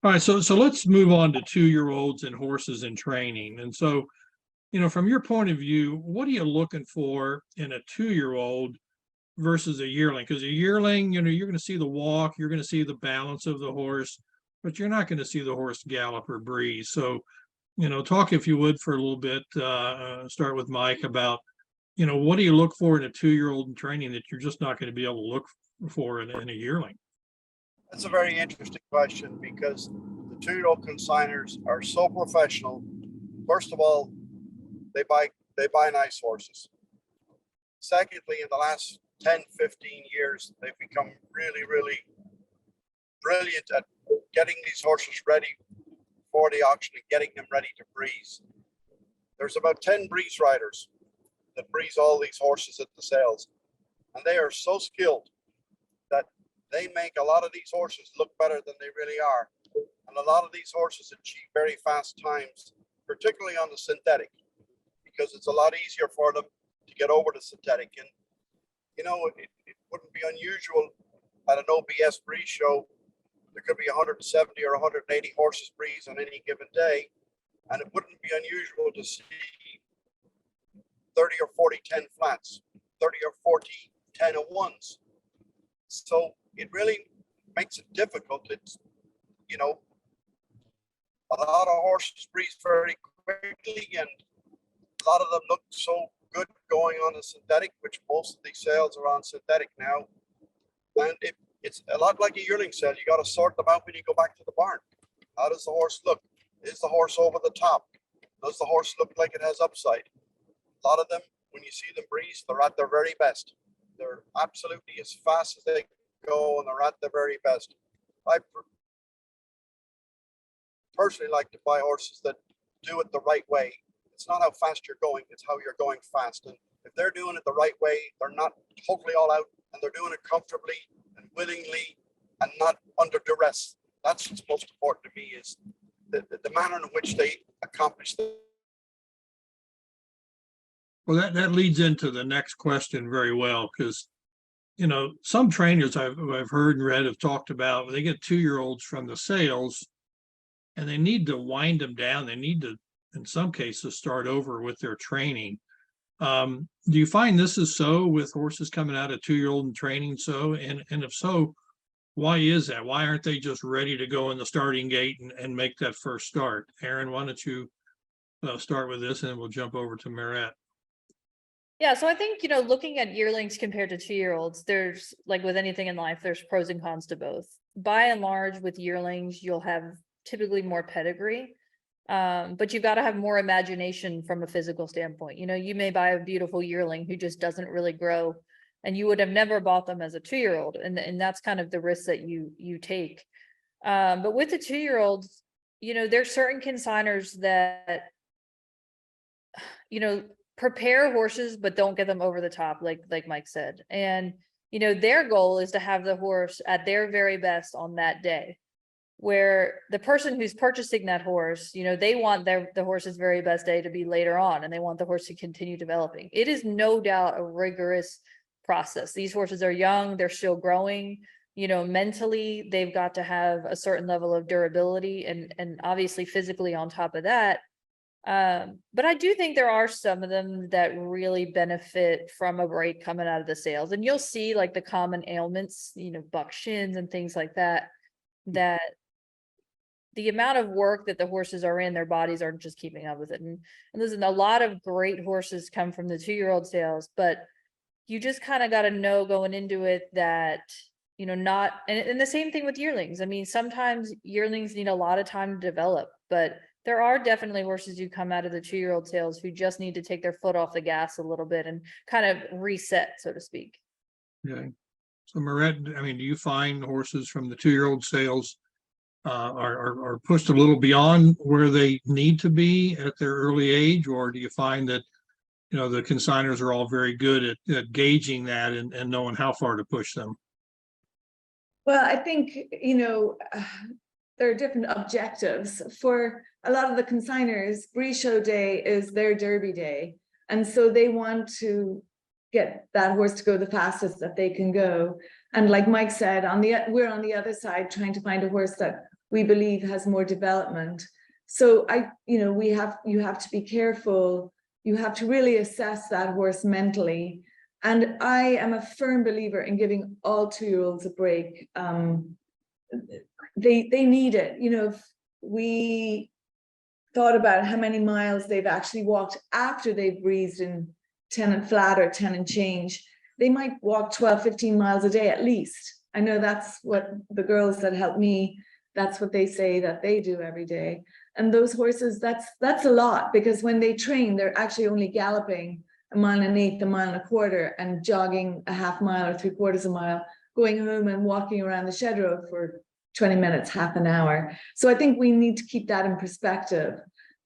All right. So let's move on to 2-year-olds and horses in training. And so, you know, from your point of view, what are you looking for in a 2-year-old versus a yearling? Because a yearling, you know, you're going to see the walk, you're going to see the balance of the horse, but you're not going to see the horse gallop or breeze. So, you know, talk, if you would, for a little bit, start with Mike, about, you know, what do you look for in a 2-year-old in training that you're just not going to be able to look for in a yearling? That's a very interesting question, because the 2-year-old consigners are so professional. First of all, they buy nice horses. Secondly, in the last 10, 15 years, they've become really, really brilliant at getting these horses ready for the auction and getting them ready to breeze. There's about 10 breeze riders that breeze all these horses at the sales, and they are so skilled that they make a lot of these horses look better than they really are. And a lot of these horses achieve very fast times, particularly on the synthetic, because it's a lot easier for them to get over the synthetic. And, you know, it wouldn't be unusual at an OBS breeze show. There could be 170 or 180 horses breeze on any given day. And it wouldn't be unusual to see 30 or 40 10 flats, 30 or 40 10 of ones. So it really makes it difficult. It's, you know, a lot of horses breeze very quickly, and a lot of them look so good going on the synthetic, which most of these sales are on synthetic now. And it's a lot like a yearling sale. You got to sort them out when you go back to the barn. How does the horse look? Is the horse over the top? Does the horse look like it has upside? A lot of them, when you see them breeze, they're at their very best. They're absolutely as fast as they go, and they're at their very best. I personally like to buy horses that do it the right way. It's not how fast you're going, it's how you're going fast. And if they're doing it the right way, they're not totally all out, and they're doing it comfortably and willingly and not under duress. That's what's most important to me, is the manner in which they accomplish that. Well, that leads into the next question very well, because, you know, some trainers I've heard and read have talked about, they get 2-year-olds from the sales and they need to wind them down. They need to, in some cases, start over with their training. Do you find this is so with horses coming out of 2-year-old and training so? And if so, why is that? Why aren't they just ready to go in the starting gate and make that first start? Aaron, why don't you start with this, and then we'll jump over to Marat. Yeah, so I think, you know, looking at yearlings compared to 2-year-olds, there's, like with anything in life, there's pros and cons to both. By and large, with yearlings, you'll have typically more pedigree, but you've got to have more imagination from a physical standpoint. You know, you may buy a beautiful yearling who just doesn't really grow and you would have never bought them as a 2-year-old, and that's kind of the risk that you take. But with the 2-year-olds, you know, there's certain consigners that, you know, prepare horses but don't get them over the top, like Mike said. And you know, their goal is to have the horse at their very best on that day, where the person who's purchasing that horse, you know, they want the horse's very best day to be later on, and they want the horse to continue developing. It is no doubt a rigorous process. These horses are young, they're still growing, you know, mentally they've got to have a certain level of durability and obviously physically on top of that. But I do think there are some of them that really benefit from a break coming out of the sales, and you'll see like the common ailments, you know, buck shins and things like that, that the amount of work that the horses are in, their bodies aren't just keeping up with it. And listen, a lot of great horses come from the 2-year-old sales, but you just kind of got to know going into it that, you know, not, and the same thing with yearlings. I mean, sometimes yearlings need a lot of time to develop, but there are definitely horses who come out of the 2-year-old sales who just need to take their foot off the gas a little bit and kind of reset, so to speak. Yeah. So Moret, I mean, do you find horses from the 2-year-old sales are pushed a little beyond where they need to be at their early age, or do you find that, you know, the consigners are all very good at gauging that and knowing how far to push them? Well, I think, you know, there are different objectives. For a lot of the consigners, Bree Show Day is their Derby day. And so they want to get that horse to go the fastest that they can go. And like Mike said, we're on the other side trying to find a horse that we believe has more development. So you have to be careful. You have to really assess that horse mentally. And I am a firm believer in giving all 2-year-olds a break. They need it. You know, if we thought about how many miles they've actually walked after they've breezed in 10 and flat or 10 and change, they might walk 12, 15 miles a day at least. I know that's what the girls that help me, that's what they say that they do every day. And those horses, that's a lot, because when they train, they're actually only galloping 1.125 miles, 1.25 miles, and jogging a half mile or 3/4 mile, going home and walking around the shed road for 20 minutes, half an hour. So I think we need to keep that in perspective.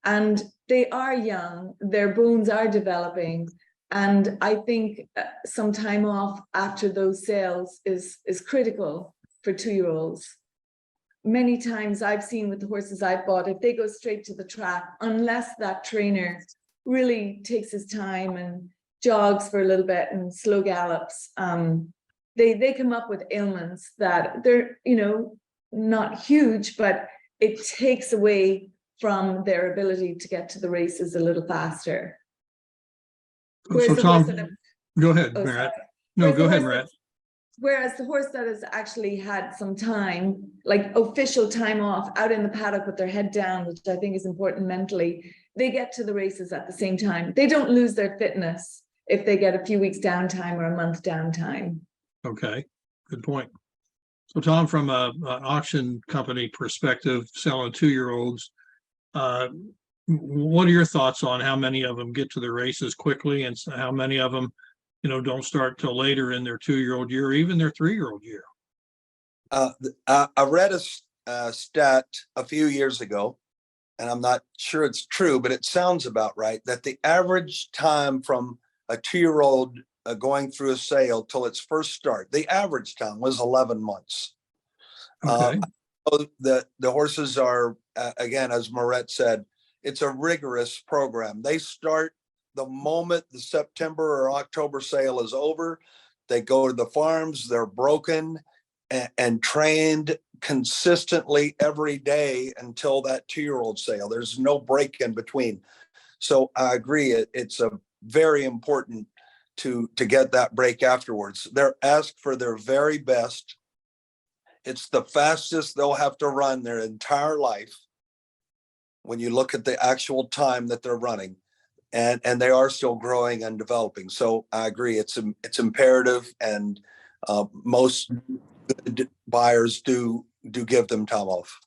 And they are young, their bones are developing. And I think some time off after those sales is critical for 2-year-olds. Many times I've seen with the horses I've bought, if they go straight to the track, unless that trainer really takes his time and jogs for a little bit and slow gallops, they come up with ailments that they're, you know, not huge, but it takes away from their ability to get to the races a little faster. So Tom, go ahead, Marat. No, go ahead, Marat. Whereas the horse that has actually had some time, like official time off out in the paddock with their head down, which I think is important mentally, they get to the races at the same time. They don't lose their fitness if they get a few weeks downtime or a month downtime. Okay, good point. So Tom, from an auction company perspective, selling 2-year-olds, what are your thoughts on how many of them get to the races quickly and how many of them, you know, don't start till later in their 2-year-old year, or even their 3-year-old year? I read a stat a few years ago, and I'm not sure it's true, but it sounds about right, that the average time from a 2-year-old going through a sale till its first start, the average time was 11 months. Okay. The horses are, again, as Moret said, it's a rigorous program. They start the moment the September or October sale is over. They go to the farms, they're broken and trained consistently every day until that 2-year-old sale. There's no break in between. So I agree, it's a very important to get that break afterwards. They're asked for their very best. It's the fastest they'll have to run their entire life when you look at the actual time that they're running, and they are still growing and developing. So I agree, it's imperative, and most buyers do give them time off.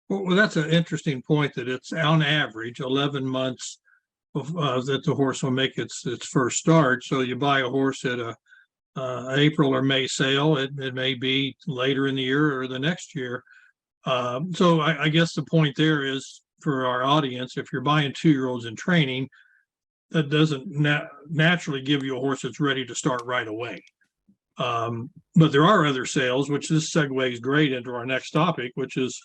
Well, that's an interesting point, that it's on average 11 months that the horse will make its first start. So you buy a horse at a April or May sale. It may be later in the year or the next year. So I guess the point there is for our audience, if you're buying 2-year-olds in training, that doesn't naturally give you a horse that's ready to start right away. But there are other sales, which this segues great into our next topic, which is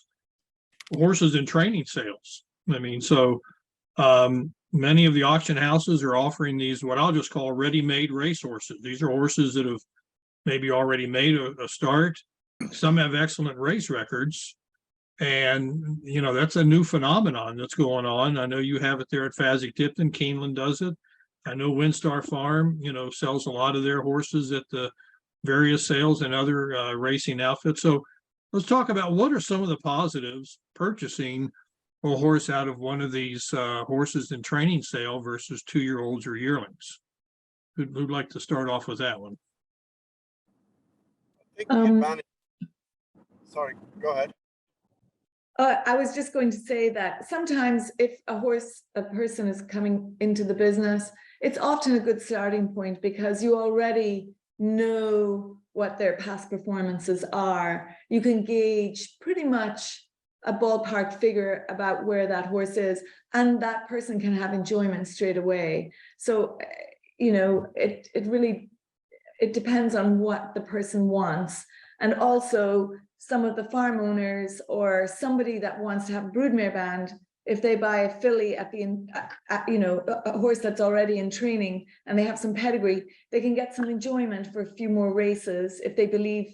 horses in training sales. I mean, so many of the auction houses are offering these, what I'll just call ready-made race horses. These are horses that have maybe already made a start. Some have excellent race records. And, you know, that's a new phenomenon that's going on. I know you have it there at Fasig-Tipton. Keeneland does it. I know Windstar Farm, you know, sells a lot of their horses at the various sales and other racing outfits. So let's talk about what are some of the positives purchasing a horse out of one of these horses in training sale versus 2-year-olds or yearlings. Who'd like to start off with that one? I think the advantage. Sorry, go ahead. I was just going to say that sometimes if a person is coming into the business, it's often a good starting point because you already know what their past performances are. You can gauge pretty much a ballpark figure about where that horse is, and that person can have enjoyment straight away. So, you know, it really depends on what the person wants. And also some of the farm owners or somebody that wants to have a broodmare band, if they buy a filly at the, you know, a horse that's already in training and they have some pedigree, they can get some enjoyment for a few more races if they believe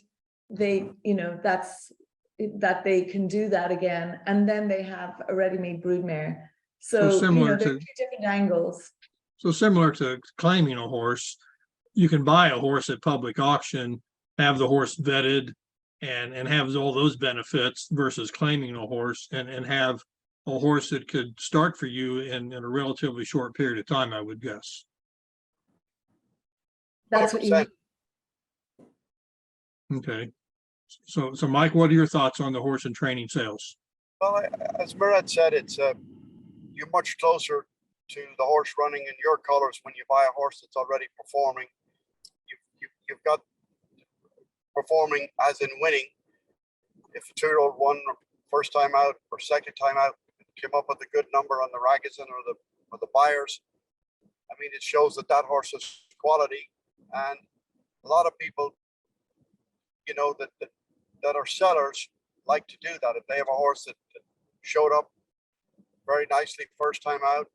they, you know, that they can do that again. And then they have a ready-made broodmare. So you know, there are 2 different angles. So similar to claiming a horse, you can buy a horse at public auction, have the horse vetted, and have all those benefits versus claiming a horse and have a horse that could start for you in a relatively short period of time, I would guess. That's what you mean. Okay. So Mike, what are your thoughts on the horse and training sales? Well, as Murat said, it's you're much closer to the horse running in your colors when you buy a horse that's already performing. You've got performing as in winning. If a 2-year-old won first time out or second time out, came up with a good number on the Ragazin or the buyers, I mean, it shows that horse is quality. And a lot of people, you know, that are sellers like to do that. If they have a horse that showed up very nicely first time out,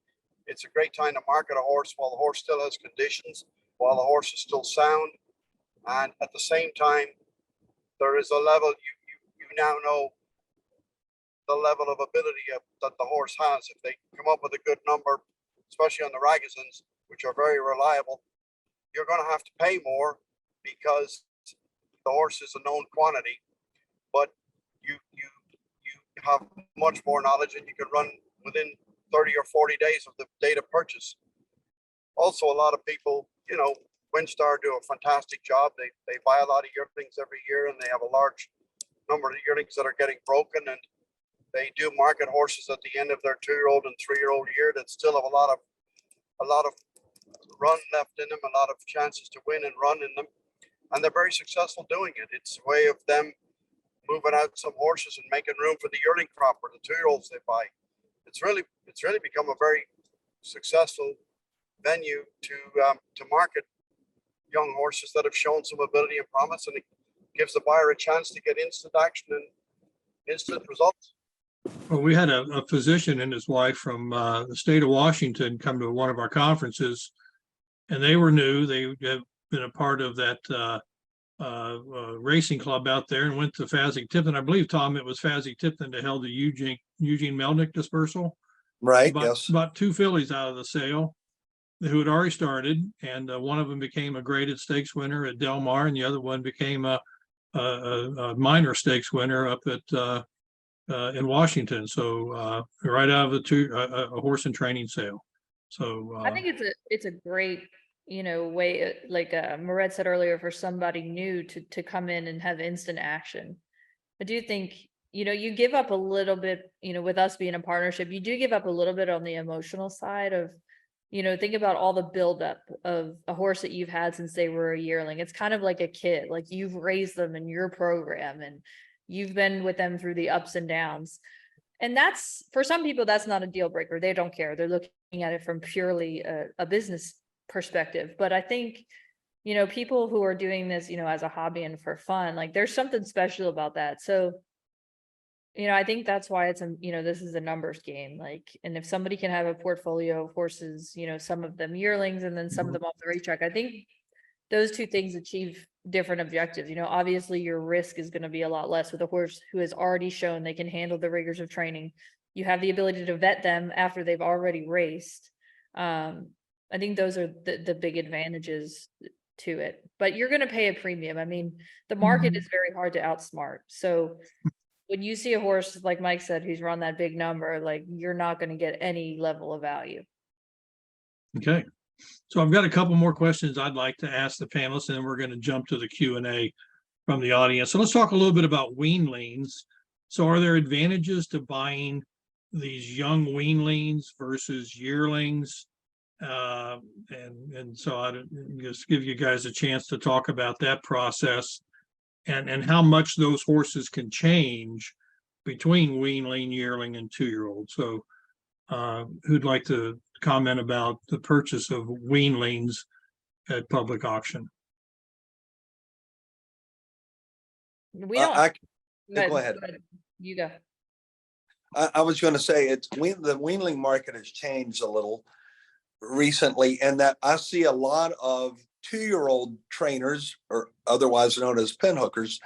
it's a great time to market a horse while the horse still has conditions, while the horse is still sound. And at the same time, there is a level, you now know the level of ability that the horse has. If they come up with a good number, especially on the Ragazins, which are very reliable, you're going to have to pay more because the horse is a known quantity, but you have much more knowledge and you can run within 30 or 40 days of the date of purchase. Also, a lot of people, you know, Windstar do a fantastic job. They buy a lot of yearlings every year, and they have a large number of yearlings that are getting broken, and they do market horses at the end of their 2-year-old and 3-year-old year that still have a lot of run left in them, a lot of chances to win and run in them, and they're very successful doing it. It's a way of them moving out some horses and making room for the yearling crop or the 2-year-olds they buy. It's really become a very successful venue to market young horses that have shown some ability and promise, and it gives the buyer a chance to get instant action and instant results. Well, we had a physician and his wife from the state of Washington come to one of our conferences, and they were new. They have been a part of that racing club out there and went to Fasig-Tipton. I believe, Tom, it was Fasig-Tipton that held the Eugene Melnick dispersal. Right, yes. About 2 fillies out of the sale who had already started, and one of them became a graded stakes winner at Del Mar, and the other one became a minor stakes winner up at in Washington. So right out of a horse and training sale. So I think it's a great, you know, way, like Murat said earlier, for somebody new to come in and have instant action. I do think, you know, you give up a little bit, you know, with us being a partnership, you do give up a little bit on the emotional side of, think about all the buildup of a horse that you've had since they were a yearling. It's kind of like a kid, like you've raised them in your program and you've been with them through the ups and downs. And that's, for some people, that's not a deal breaker. They don't care. They're looking at it from purely a business perspective. But I think, people who are doing this, as a hobby and for fun, like there's something special about that. So, I think that's why it's, this is a numbers game. Like, and if somebody can have a portfolio of horses, some of them yearlings and then some of them off the racetrack, I think those two things achieve different objectives. Obviously your risk is going to be a lot less with a horse who has already shown they can handle the rigors of training. You have the ability to vet them after they've already raced. I think those are the big advantages to it, but you're going to pay a premium. I mean, the market is very hard to outsmart. So when you see a horse, like Mike said, who's run that big number, like you're not going to get any level of value. Okay. So I've got a couple more questions I'd like to ask the panelists, and then we're going to jump to the Q&A from the audience. So let's talk a little bit about weanlings. So are there advantages to buying these young weanlings versus yearlings? And so I just give you guys a chance to talk about that process and how much those horses can change between weanling, yearling, and 2-year-old. So who'd like to comment about the purchase of weanlings at public auction? We don't. Go ahead. You go. I was going to say the weanling market has changed a little recently, and that I see a lot of 2-year-old trainers, or otherwise known as pinhookers,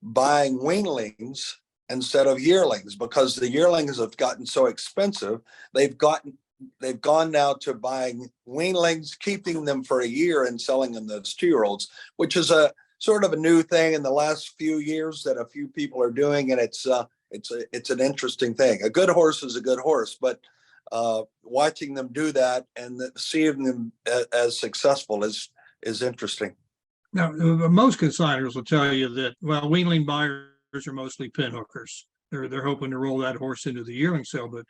buying weanlings instead of yearlings because the yearlings have gotten so expensive. They've gone now to buying weanlings, keeping them for a year and selling them as 2-year-olds, which is a sort of a new thing in the last few years that a few people are doing. And it's an interesting thing. A good horse is a good horse, but watching them do that and seeing them as successful is interesting. Now, most consigners will tell you that, well, weanling buyers are mostly pinhookers. They're hoping to roll that horse into the yearling sale. But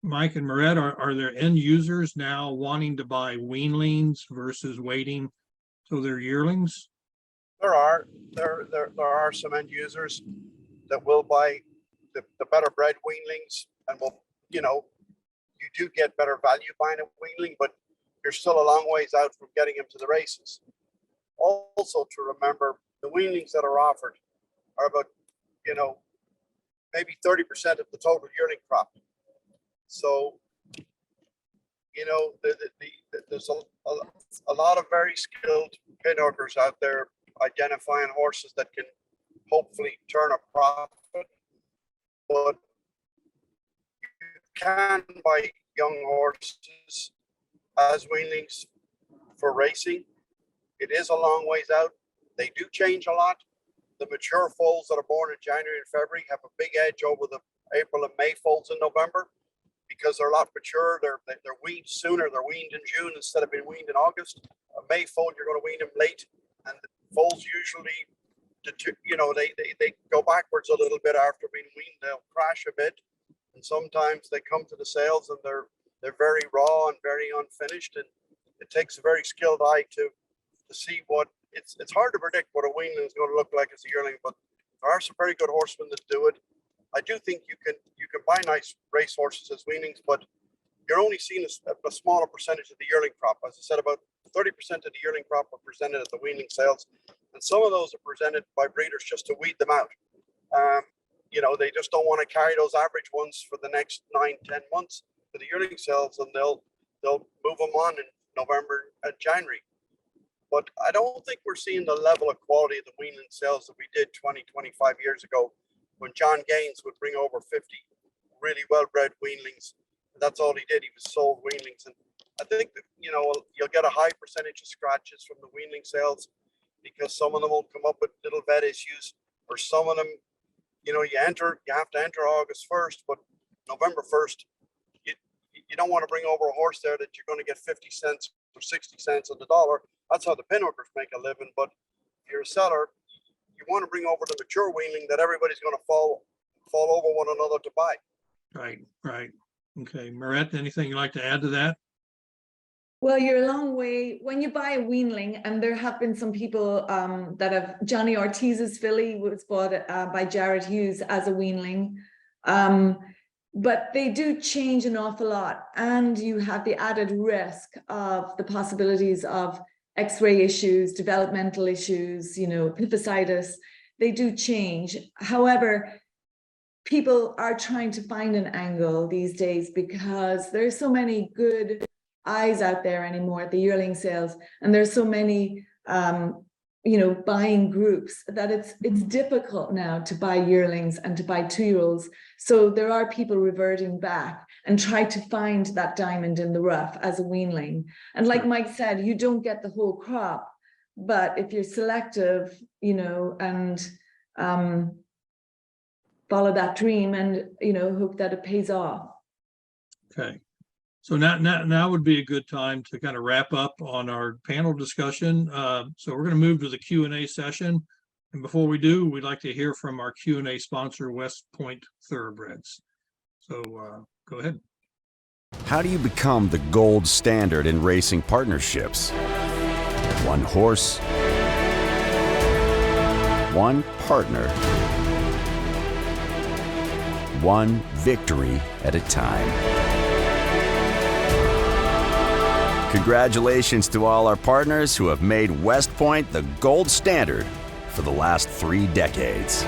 Mike and Moret, are there end users now wanting to buy weanlings versus waiting till they're yearlings? There are some end users that will buy the better bred weanlings, and will, you do get better value buying a weanling, but you're still a long ways out from getting him to the races. Also to remember, the weanlings that are offered are about, maybe 30% of the total yearling crop. So, there's a lot of very skilled pinhookers out there identifying horses that can hopefully turn a profit. But you can buy young horses as weanlings for racing. It is a long ways out. They do change a lot. The mature foals that are born in January and February have a big edge over the April and May foals in November because they're a lot mature. They're weaned sooner. They're weaned in June instead of being weaned in August. A May foal, you're going to wean them late, and the foals usually, they go backwards a little bit after being weaned. They'll crash a bit, and sometimes they come to the sales and they're very raw and very unfinished, and it takes a very skilled eye to see what it's hard to predict what a weanling is going to look like as a yearling, but there are some very good horsemen that do it. I do think you can buy nice race horses as weanlings, but you're only seeing a smaller percentage of the yearling crop. As I said, about 30% of the yearling crop are presented at the weanling sales, and some of those are presented by breeders just to weed them out. They just don't want to carry those average ones for the next 9-10 months to the yearling sales, and they'll move them on in November and January. But I don't think we're seeing the level of quality of the weanling sales that we did 20-25 years ago, when John Gaines would bring over 50 really well-bred weanlings. That's all he did. He was sold weanlings. And I think that, you'll get a high percentage of scratches from the weanling sales because some of them will come up with little vet issues, or some of them, you have to enter August 1st, but November 1st, you don't want to bring over a horse there that you're going to get 50 cents or 60 cents on the dollar. That's how the pinhookers make a living. But if you're a seller, you want to bring over the mature weanling that everybody's going to fall over one another to buy. Right. Okay. Moret, anything you'd like to add to that? Well, you're a long way when you buy a weanling, and there have been some people that have. Johnny Ortiz's filly was bought by Jared Hughes as a weanling, but they do change an awful lot, and you have the added risk of the possibilities of X-ray issues, developmental issues, epiphysitis. They do change. However, people are trying to find an angle these days because there's so many good eyes out there anymore at the yearling sales, and there's so many buying groups that it's difficult now to buy yearlings and to buy 2-year-olds. So there are people reverting back and try to find that diamond in the rough as a weanling. And like Mike said, you don't get the whole crop, but if you're selective, and follow that dream and hope that it pays off. Okay. So now would be a good time to kind of wrap up on our panel discussion. So we're going to move to the Q&A session. And before we do, we'd like to hear from our Q&A sponsor, West Point Thoroughbreds. So go ahead. How do you become the gold standard in racing partnerships? One horse, one partner, one victory at a time. Congratulations to all our partners who have made West Point the gold standard for the last 3 decades.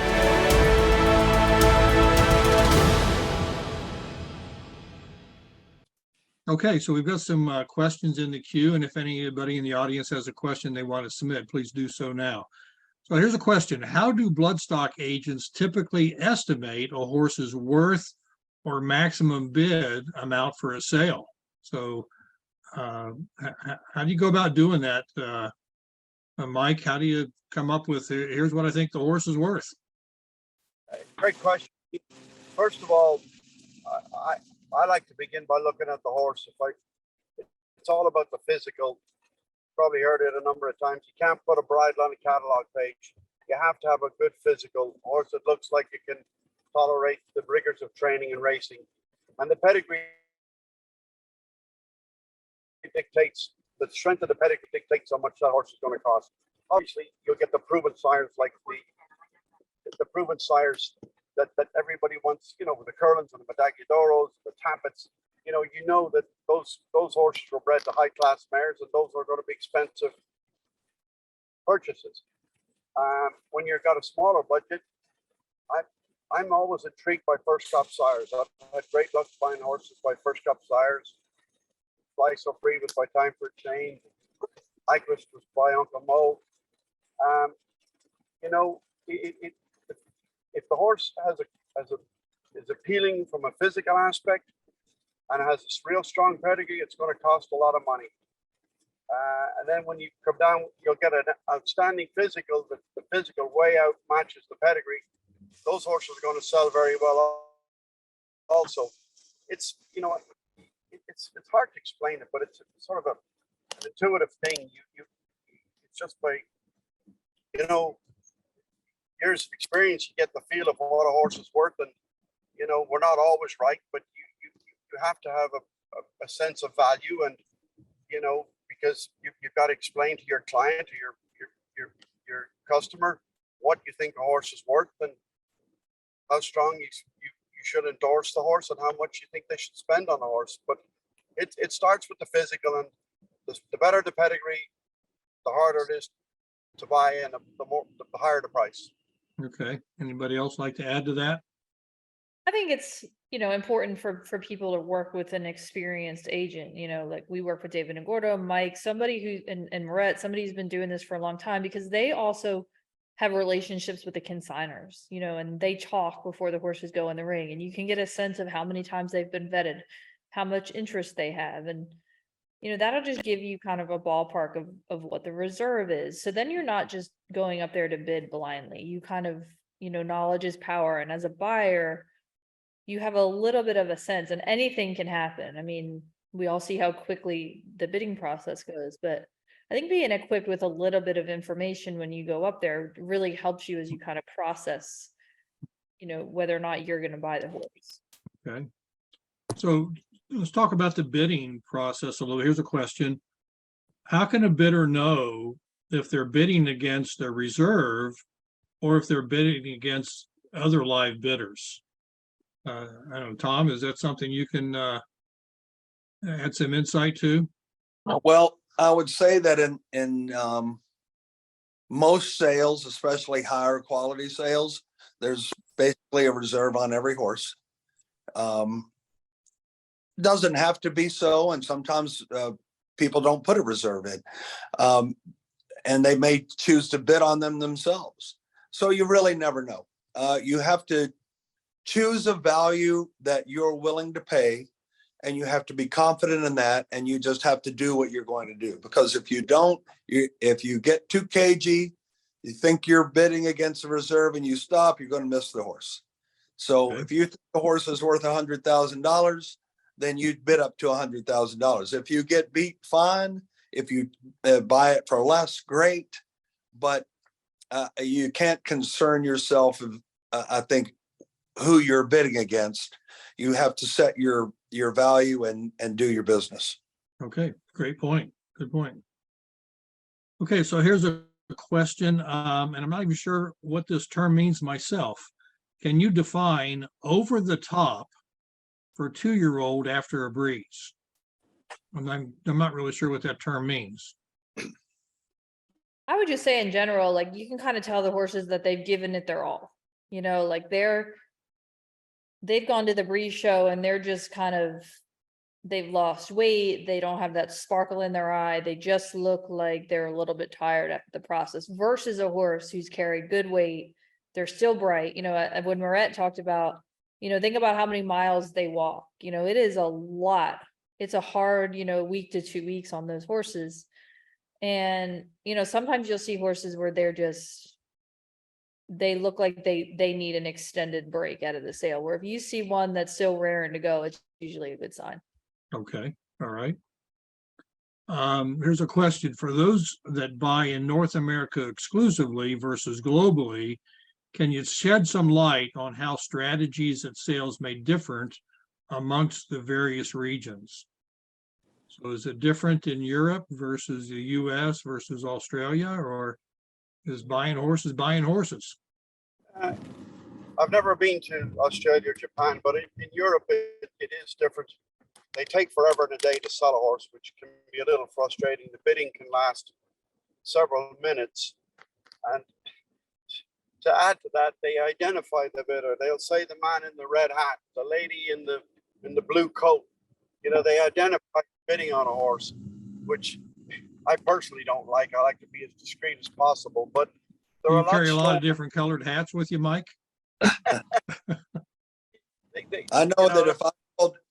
Okay, so we've got some questions in the queue, and if anybody in the audience has a question they want to submit, please do so now. So here's a question. How do bloodstock agents typically estimate a horse's worth or maximum bid amount for a sale? So how do you go about doing that? Mike, how do you come up with, here's what I think the horse is worth? Great question. First of all, I like to begin by looking at the horse. It's all about the physical. Probably heard it a number of times. You can't put a bridle on a catalog page. You have to have a good physical horse that looks like it can tolerate the rigors of training and racing. And the pedigree dictates, the strength of the pedigree dictates how much that horse is going to cost. Obviously, you'll get the proven sires like the proven sires that everybody wants, the Curlins and the Medaglia-Doros, the Tappets. You know that those horses were bred to high class mares, and those are going to be expensive purchases. When you've got a smaller budget, I'm always intrigued by first crop sires. I've had great luck buying horses by first crop sires. Fly So Free was by Time for Change. Nyquist was by Uncle Mo. If the horse is appealing from a physical aspect and has a real strong pedigree, it's going to cost a lot of money. And then when you come down, you'll get an outstanding physical. The physical way out matches the pedigree. Those horses are going to sell very well. Also, it's it's hard to explain it, but it's sort of an intuitive thing. It's just by years of experience, you get the feel of what a horse is worth, and we're not always right, but you have to have a sense of value, and because you've got to explain to your client or your customer what you think a horse is worth and how strong you should endorse the horse and how much you think they should spend on the horse. But it starts with the physical, and the better the pedigree, the harder it is to buy, and the higher the price. Okay. Anybody else like to add to that? I think it's, important for people to work with an experienced agent, like we work with David and Gordo, Mike, somebody who, and Moret, somebody who's been doing this for a long time, because they also have relationships with the consigners, and they talk before the horses go in the ring, and you can get a sense of how many times they've been vetted, how much interest they have. And, that'll just give you kind of a ballpark of what the reserve is. So then you're not just going up there to bid blindly. You kind of, knowledge is power. And as a buyer, you have a little bit of a sense, and anything can happen. I mean, we all see how quickly the bidding process goes, but I think being equipped with a little bit of information when you go up there really helps you as you kind of process, whether or not you're going to buy the horse. Okay. So let's talk about the bidding process a little. Here's a question. How can a bidder know if they're bidding against a reserve or if they're bidding against other live bidders? I don't know, Tom, is that something you can add some insight to? Well, I would say that in most sales, especially higher quality sales, there's basically a reserve on every horse. Doesn't have to be so, and sometimes people don't put a reserve in, and they may choose to bid on them themselves. So you really never know. You have to choose a value that you're willing to pay, and you have to be confident in that, and you just have to do what you're going to do. Because if you don't, if you get too cagey, you think you're bidding against the reserve and you stop, you're going to miss the horse. So if you think the horse is worth $100,000, then you'd bid up to $100,000. If you get beat, fine. If you buy it for less, great. But you can't concern yourself of, I think, who you're bidding against. You have to set your value and do your business. Okay, great point. Good point. Okay, so here's a question, and I'm not even sure what this term means myself. Can you define over the top for a 2-year-old after a breeze? I'm not really sure what that term means. I would just say in general, like you can kind of tell the horses that they've given it their all. You know, like they've gone to the breeze show and they're just kind of, they've lost weight. They don't have that sparkle in their eye. They just look like they're a little bit tired after the process versus a horse who's carried good weight. They're still bright. You know, when Moret talked about, you know, think about how many miles they walk. You know, it is a lot. It's a hard, you know, week to 2 weeks on those horses. And, you know, sometimes you'll see horses where they look like they need an extended break out of the sale, where if you see one that's still raring to go, it's usually a good sign. Okay, all right. Here's a question. For those that buy in North America exclusively versus globally, can you shed some light on how strategies at sales may differ amongst the various regions? So is it different in Europe versus the US versus Australia, or is buying horses buying horses? I've never been to Australia or Japan, but in Europe, it is different. They take forever and a day to sell a horse, which can be a little frustrating. The bidding can last several minutes. And to add to that, they identify the bidder. They'll say the man in the red hat, the lady in the blue coat. You know, they identify bidding on a horse, which I personally don't like. I like to be as discreet as possible. But Do you carry a lot of different colored hats with you, Mike? I know that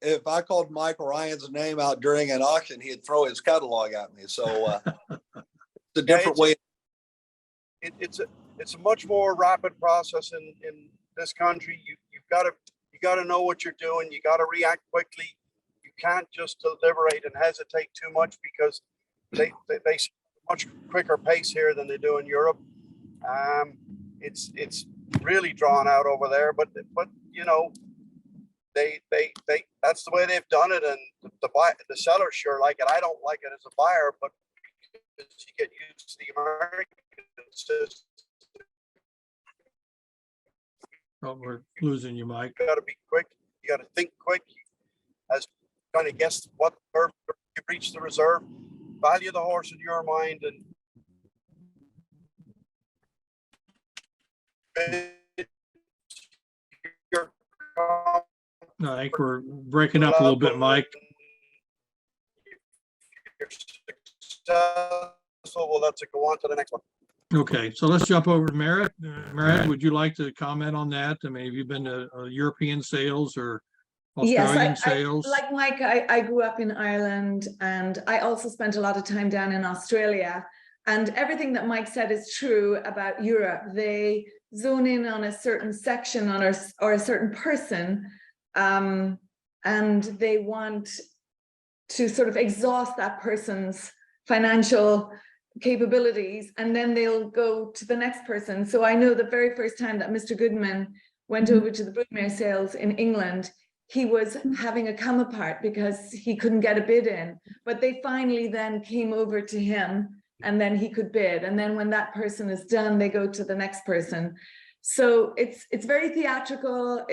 if I called Mike Ryan's name out during an auction, he'd throw his catalog at me. So it's a different way. It's a much more rapid process in this country. You gotta know what you're doing. You gotta react quickly. You can't just deliberate and hesitate too much, because they much quicker pace here than they do in Europe. It's really drawn out over there, but you know, they that's the way they've done it, and the sellers sure like it. I don't like it as a buyer, but because you get used to the American system. Oh, we're losing you, Mike. You got to be quick. You got to think quick. As kind of guess what curve you reach the reserve, value the horse in your mind, and No, I think we're breaking up a little bit, Mike. Well, let's go on to the next one. Okay, so let's jump over to Merritt. Merritt, would you like to comment on that? I mean, have you been to European sales or Australian sales? Like Mike, I grew up in Ireland, and I also spent a lot of time down in Australia. And everything that Mike said is true about Europe. They zone in on a certain section or a certain person, and they want to sort of exhaust that person's financial capabilities, and then they'll go to the next person. So I know the very first time that Mr. Goodman went over to the broodmare sales in England, he was having a come apart because he couldn't get a bid in, but they finally then came over to him and then he could bid. And then when that person is done, they go to the next person. So it's very theatrical.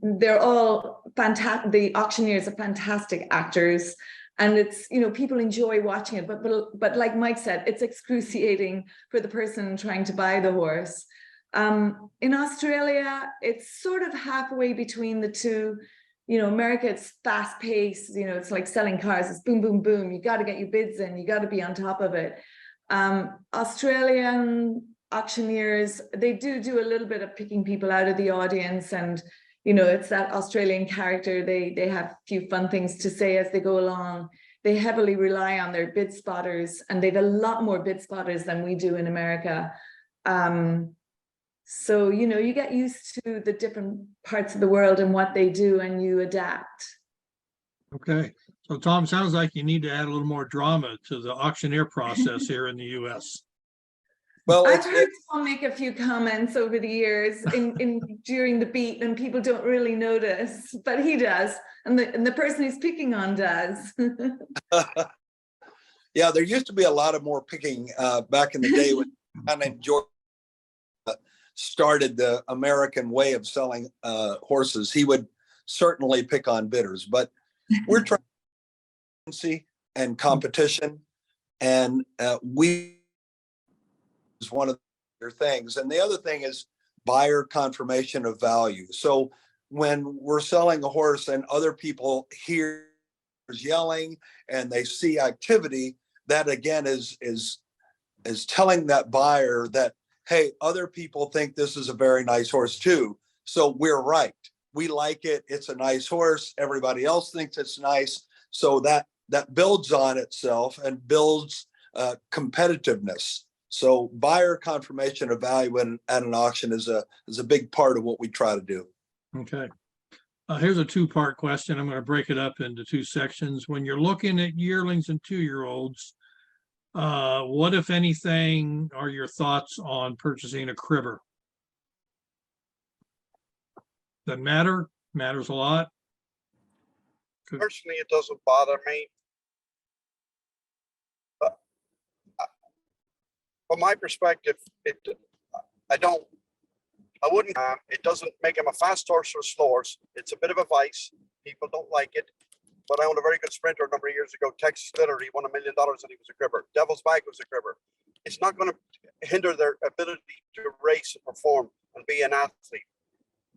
They're all fantastic. The auctioneers are fantastic actors, and it's, you know, people enjoy watching it. But like Mike said, it's excruciating for the person trying to buy the horse. In Australia, it's sort of halfway between the two. You know, America, it's fast paced. You know, it's like selling cars. It's boom, boom, boom. You got to get your bids in. You got to be on top of it. Australian auctioneers, they do a little bit of picking people out of the audience, and you know, it's that Australian character. They have a few fun things to say as they go along. They heavily rely on their bid spotters, and they've a lot more bid spotters than we do in America. So, you know, you get used to the different parts of the world and what they do, and you adapt. Okay. So Tom, sounds like you need to add a little more drama to the auctioneer process here in the US. Well, I've heard Tom make a few comments over the years during the beat, and people don't really notice, but he does, and the person he's picking on does. Yeah, there used to be a lot of more picking back in the day when a guy named George started the American way of selling horses. He would certainly pick on bidders, but we're trying and competition, and we is one of their things. And the other thing is buyer confirmation of value. So when we're selling a horse and other people hear yelling and they see activity, that again is telling that buyer that, hey, other people think this is a very nice horse too. So we're right. We like it. It's a nice horse. Everybody else thinks it's nice. So that builds on itself and builds competitiveness. So buyer confirmation of value at an auction is a big part of what we try to do. Okay. Here's a two-part question. I'm going to break it up into two sections. When you're looking at yearlings and 2-year-olds, what, if anything, are your thoughts on purchasing a cribber? Does that matter? Matters a lot. Personally, it doesn't bother me. But from my perspective, I wouldn't. It doesn't make him a fast horse or a slow horse. It's a bit of a vice. People don't like it. But I owned a very good sprinter a number of years ago, Texas Glitter. He won $1 million and he was a cribber. Devil's Bag was a cribber. It's not going to hinder their ability to race and perform and be an athlete.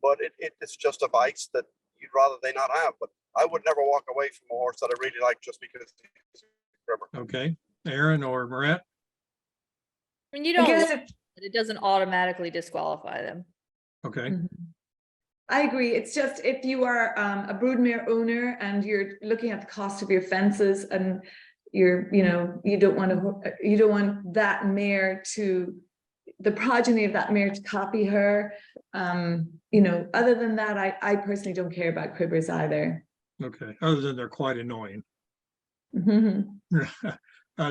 But it's just a vice that you'd rather they not have. But I would never walk away from a horse that I really like just because he's a cribber. Okay. Aaron or Marat? I mean, you don't, it doesn't automatically disqualify them. Okay. I agree. It's just if you are a broodmare owner and you're looking at the cost of your fences and you don't want that mare to, the progeny of that mare to copy her. Other than that, I personally don't care about cribbers either. Okay. Other than they're quite annoying.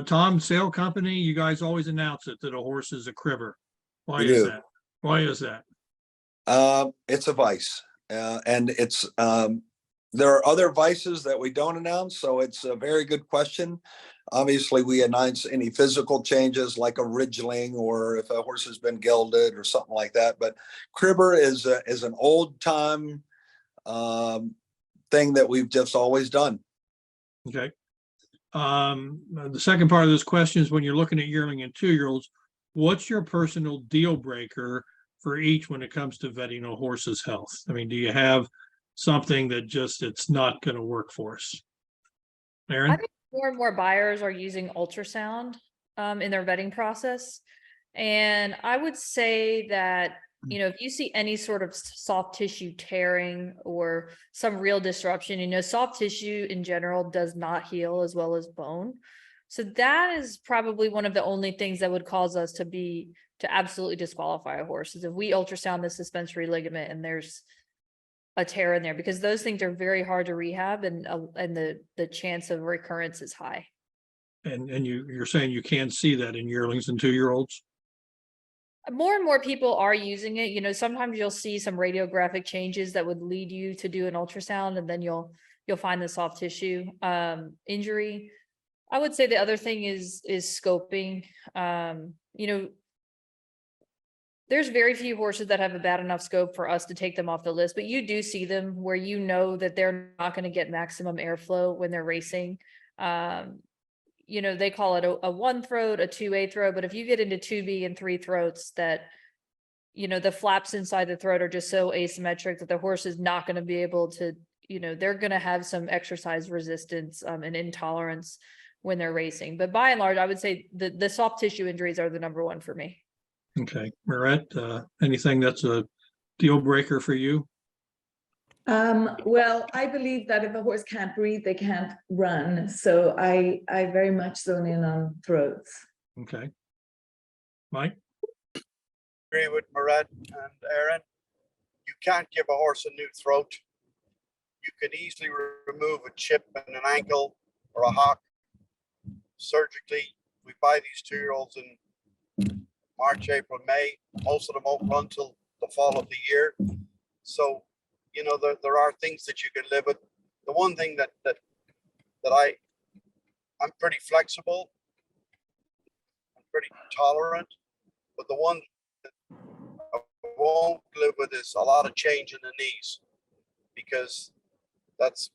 Tom, sale company, you guys always announce it that a horse is a cribber. Why is that? Why is that? It's a vice, and it's there are other vices that we don't announce. So it's a very good question. Obviously, we announce any physical changes like a ridgeling or if a horse has been gelded or something like that. But cribber is an old time thing that we've just always done. Okay. The second part of this question is when you're looking at yearling and 2-year-olds, what's your personal deal breaker for each when it comes to vetting a horse's health? I mean, do you have something that just it's not going to work for us? Aaron? I think more and more buyers are using ultrasound in their vetting process. And I would say that, if you see any sort of soft tissue tearing or some real disruption, soft tissue in general does not heal as well as bone. So that is probably one of the only things that would cause us to absolutely disqualify a horse, is if we ultrasound the suspensory ligament and there's a tear in there, because those things are very hard to rehab and the chance of recurrence is high. And you're saying you can't see that in yearlings and 2-year-olds? More and more people are using it. You know, sometimes you'll see some radiographic changes that would lead you to do an ultrasound, and then you'll find the soft tissue injury. I would say the other thing is scoping. You know, there's very few horses that have a bad enough scope for us to take them off the list, but you do see them where you know that they're not going to get maximum airflow when they're racing. You know, they call it a 1 throat, a 2A throat, but if you get into 2B and 3 throats that, you know, the flaps inside the throat are just so asymmetric that the horse is not going to be able to, you know, they're going to have some exercise resistance and intolerance when they're racing. But by and large, I would say the soft tissue injuries are the number one for me. Okay, Marette, anything that's a deal breaker for you? Well, I believe that if a horse can't breathe, they can't run. So I very much zone in on throats. Okay. Mike? Agree with Marette and Aaron. You can't give a horse a new throat. You can easily remove a chip in an ankle or a hock surgically. We buy these 2-year-olds in March, April, May. Most of them won't run till the fall of the year. So, you know, there are things that you can live with. The one thing that I'm pretty flexible, I'm pretty tolerant, but the one that I won't live with is a lot of change in the knees, because that's,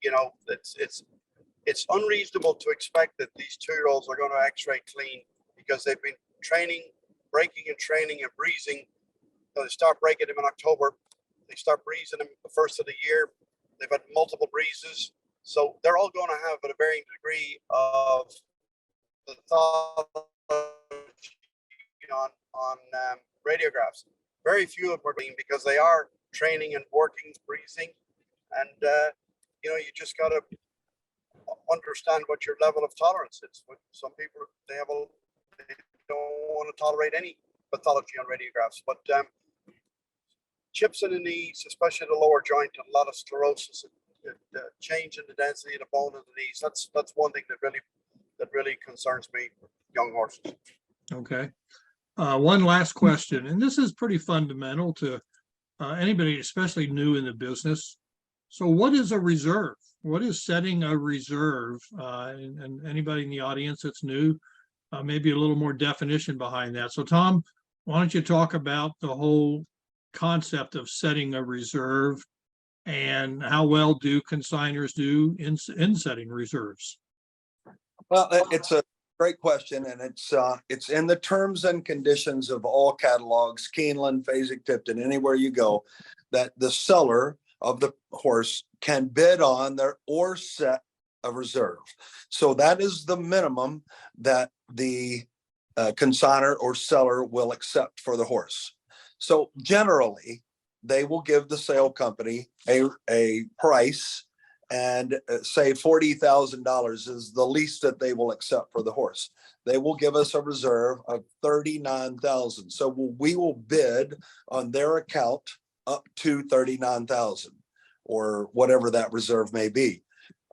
you know, it's unreasonable to expect that these 2-year-olds are going to x-ray clean, because they've been training, breaking and training and breezing. So they start breaking them in October. They start breezing them the first of the year. They've had multiple breezes. So they're all going to have a varying degree of pathology on radiographs. Very few of them are clean because they are training and working, breezing. And, you know, you just got to understand what your level of tolerance is. With some people, they don't want to tolerate any pathology on radiographs, but chips in the knees, especially the lower joint, and a lot of sclerosis, change in the density of the bone in the knees. That's one thing that really concerns me with young horses. Okay. One last question, and this is pretty fundamental to anybody, especially new in the business. So what is a reserve? What is setting a reserve? And anybody in the audience that's new, maybe a little more definition behind that. So Tom, why don't you talk about the whole concept of setting a reserve, and how well do consigners do in setting reserves? Well, it's a great question, and it's in the terms and conditions of all catalogs, Keeneland, Fasig-Tipton, anywhere you go, that the seller of the horse can bid on or set a reserve. So that is the minimum that the consigner or seller will accept for the horse. So generally, they will give the sale company a price, and say $40,000 is the least that they will accept for the horse. They will give us a reserve of $39,000. So we will bid on their account up to $39,000, or whatever that reserve may be.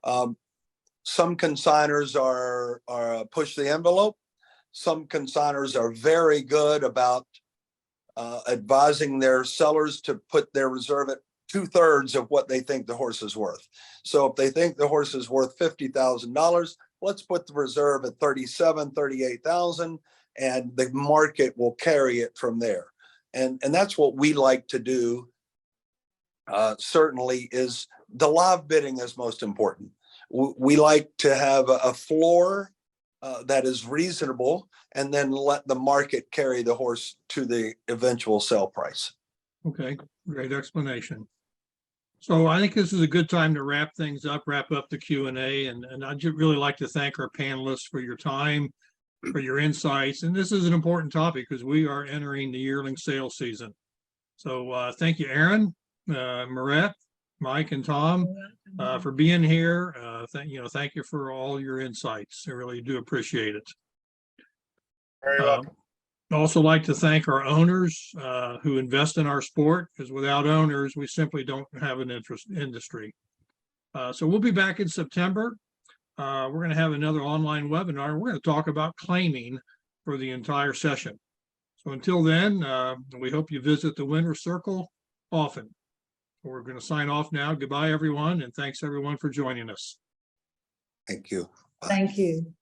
Some consigners are push the envelope. Some consigners are very good about advising their sellers to put their reserve at 2/3 of what they think the horse is worth. So if they think the horse is worth $50,000, let's put the reserve at $37,000, $38,000, and the market will carry it from there. And that's what we like to do. Certainly is the live bidding is most important. We like to have a floor that is reasonable, and then let the market carry the horse to the eventual sale price. Okay, great explanation. So I think this is a good time to wrap things up, wrap up the Q&A, and I'd really like to thank our panelists for your time, for your insights. And this is an important topic because we are entering the yearling sale season. So thank you, Aaron, Marette, Mike, and Tom, for being here. Thank you for all your insights. I really do appreciate it. Very welcome. I'd also like to thank our owners who invest in our sport, because without owners, we simply don't have an industry. So we'll be back in September. We're going to have another online webinar. We're going to talk about claiming for the entire session. So until then, we hope you visit the Winner's Circle often. We're going to sign off now. Goodbye, everyone, and thanks everyone for joining us. Thank you. Thank you.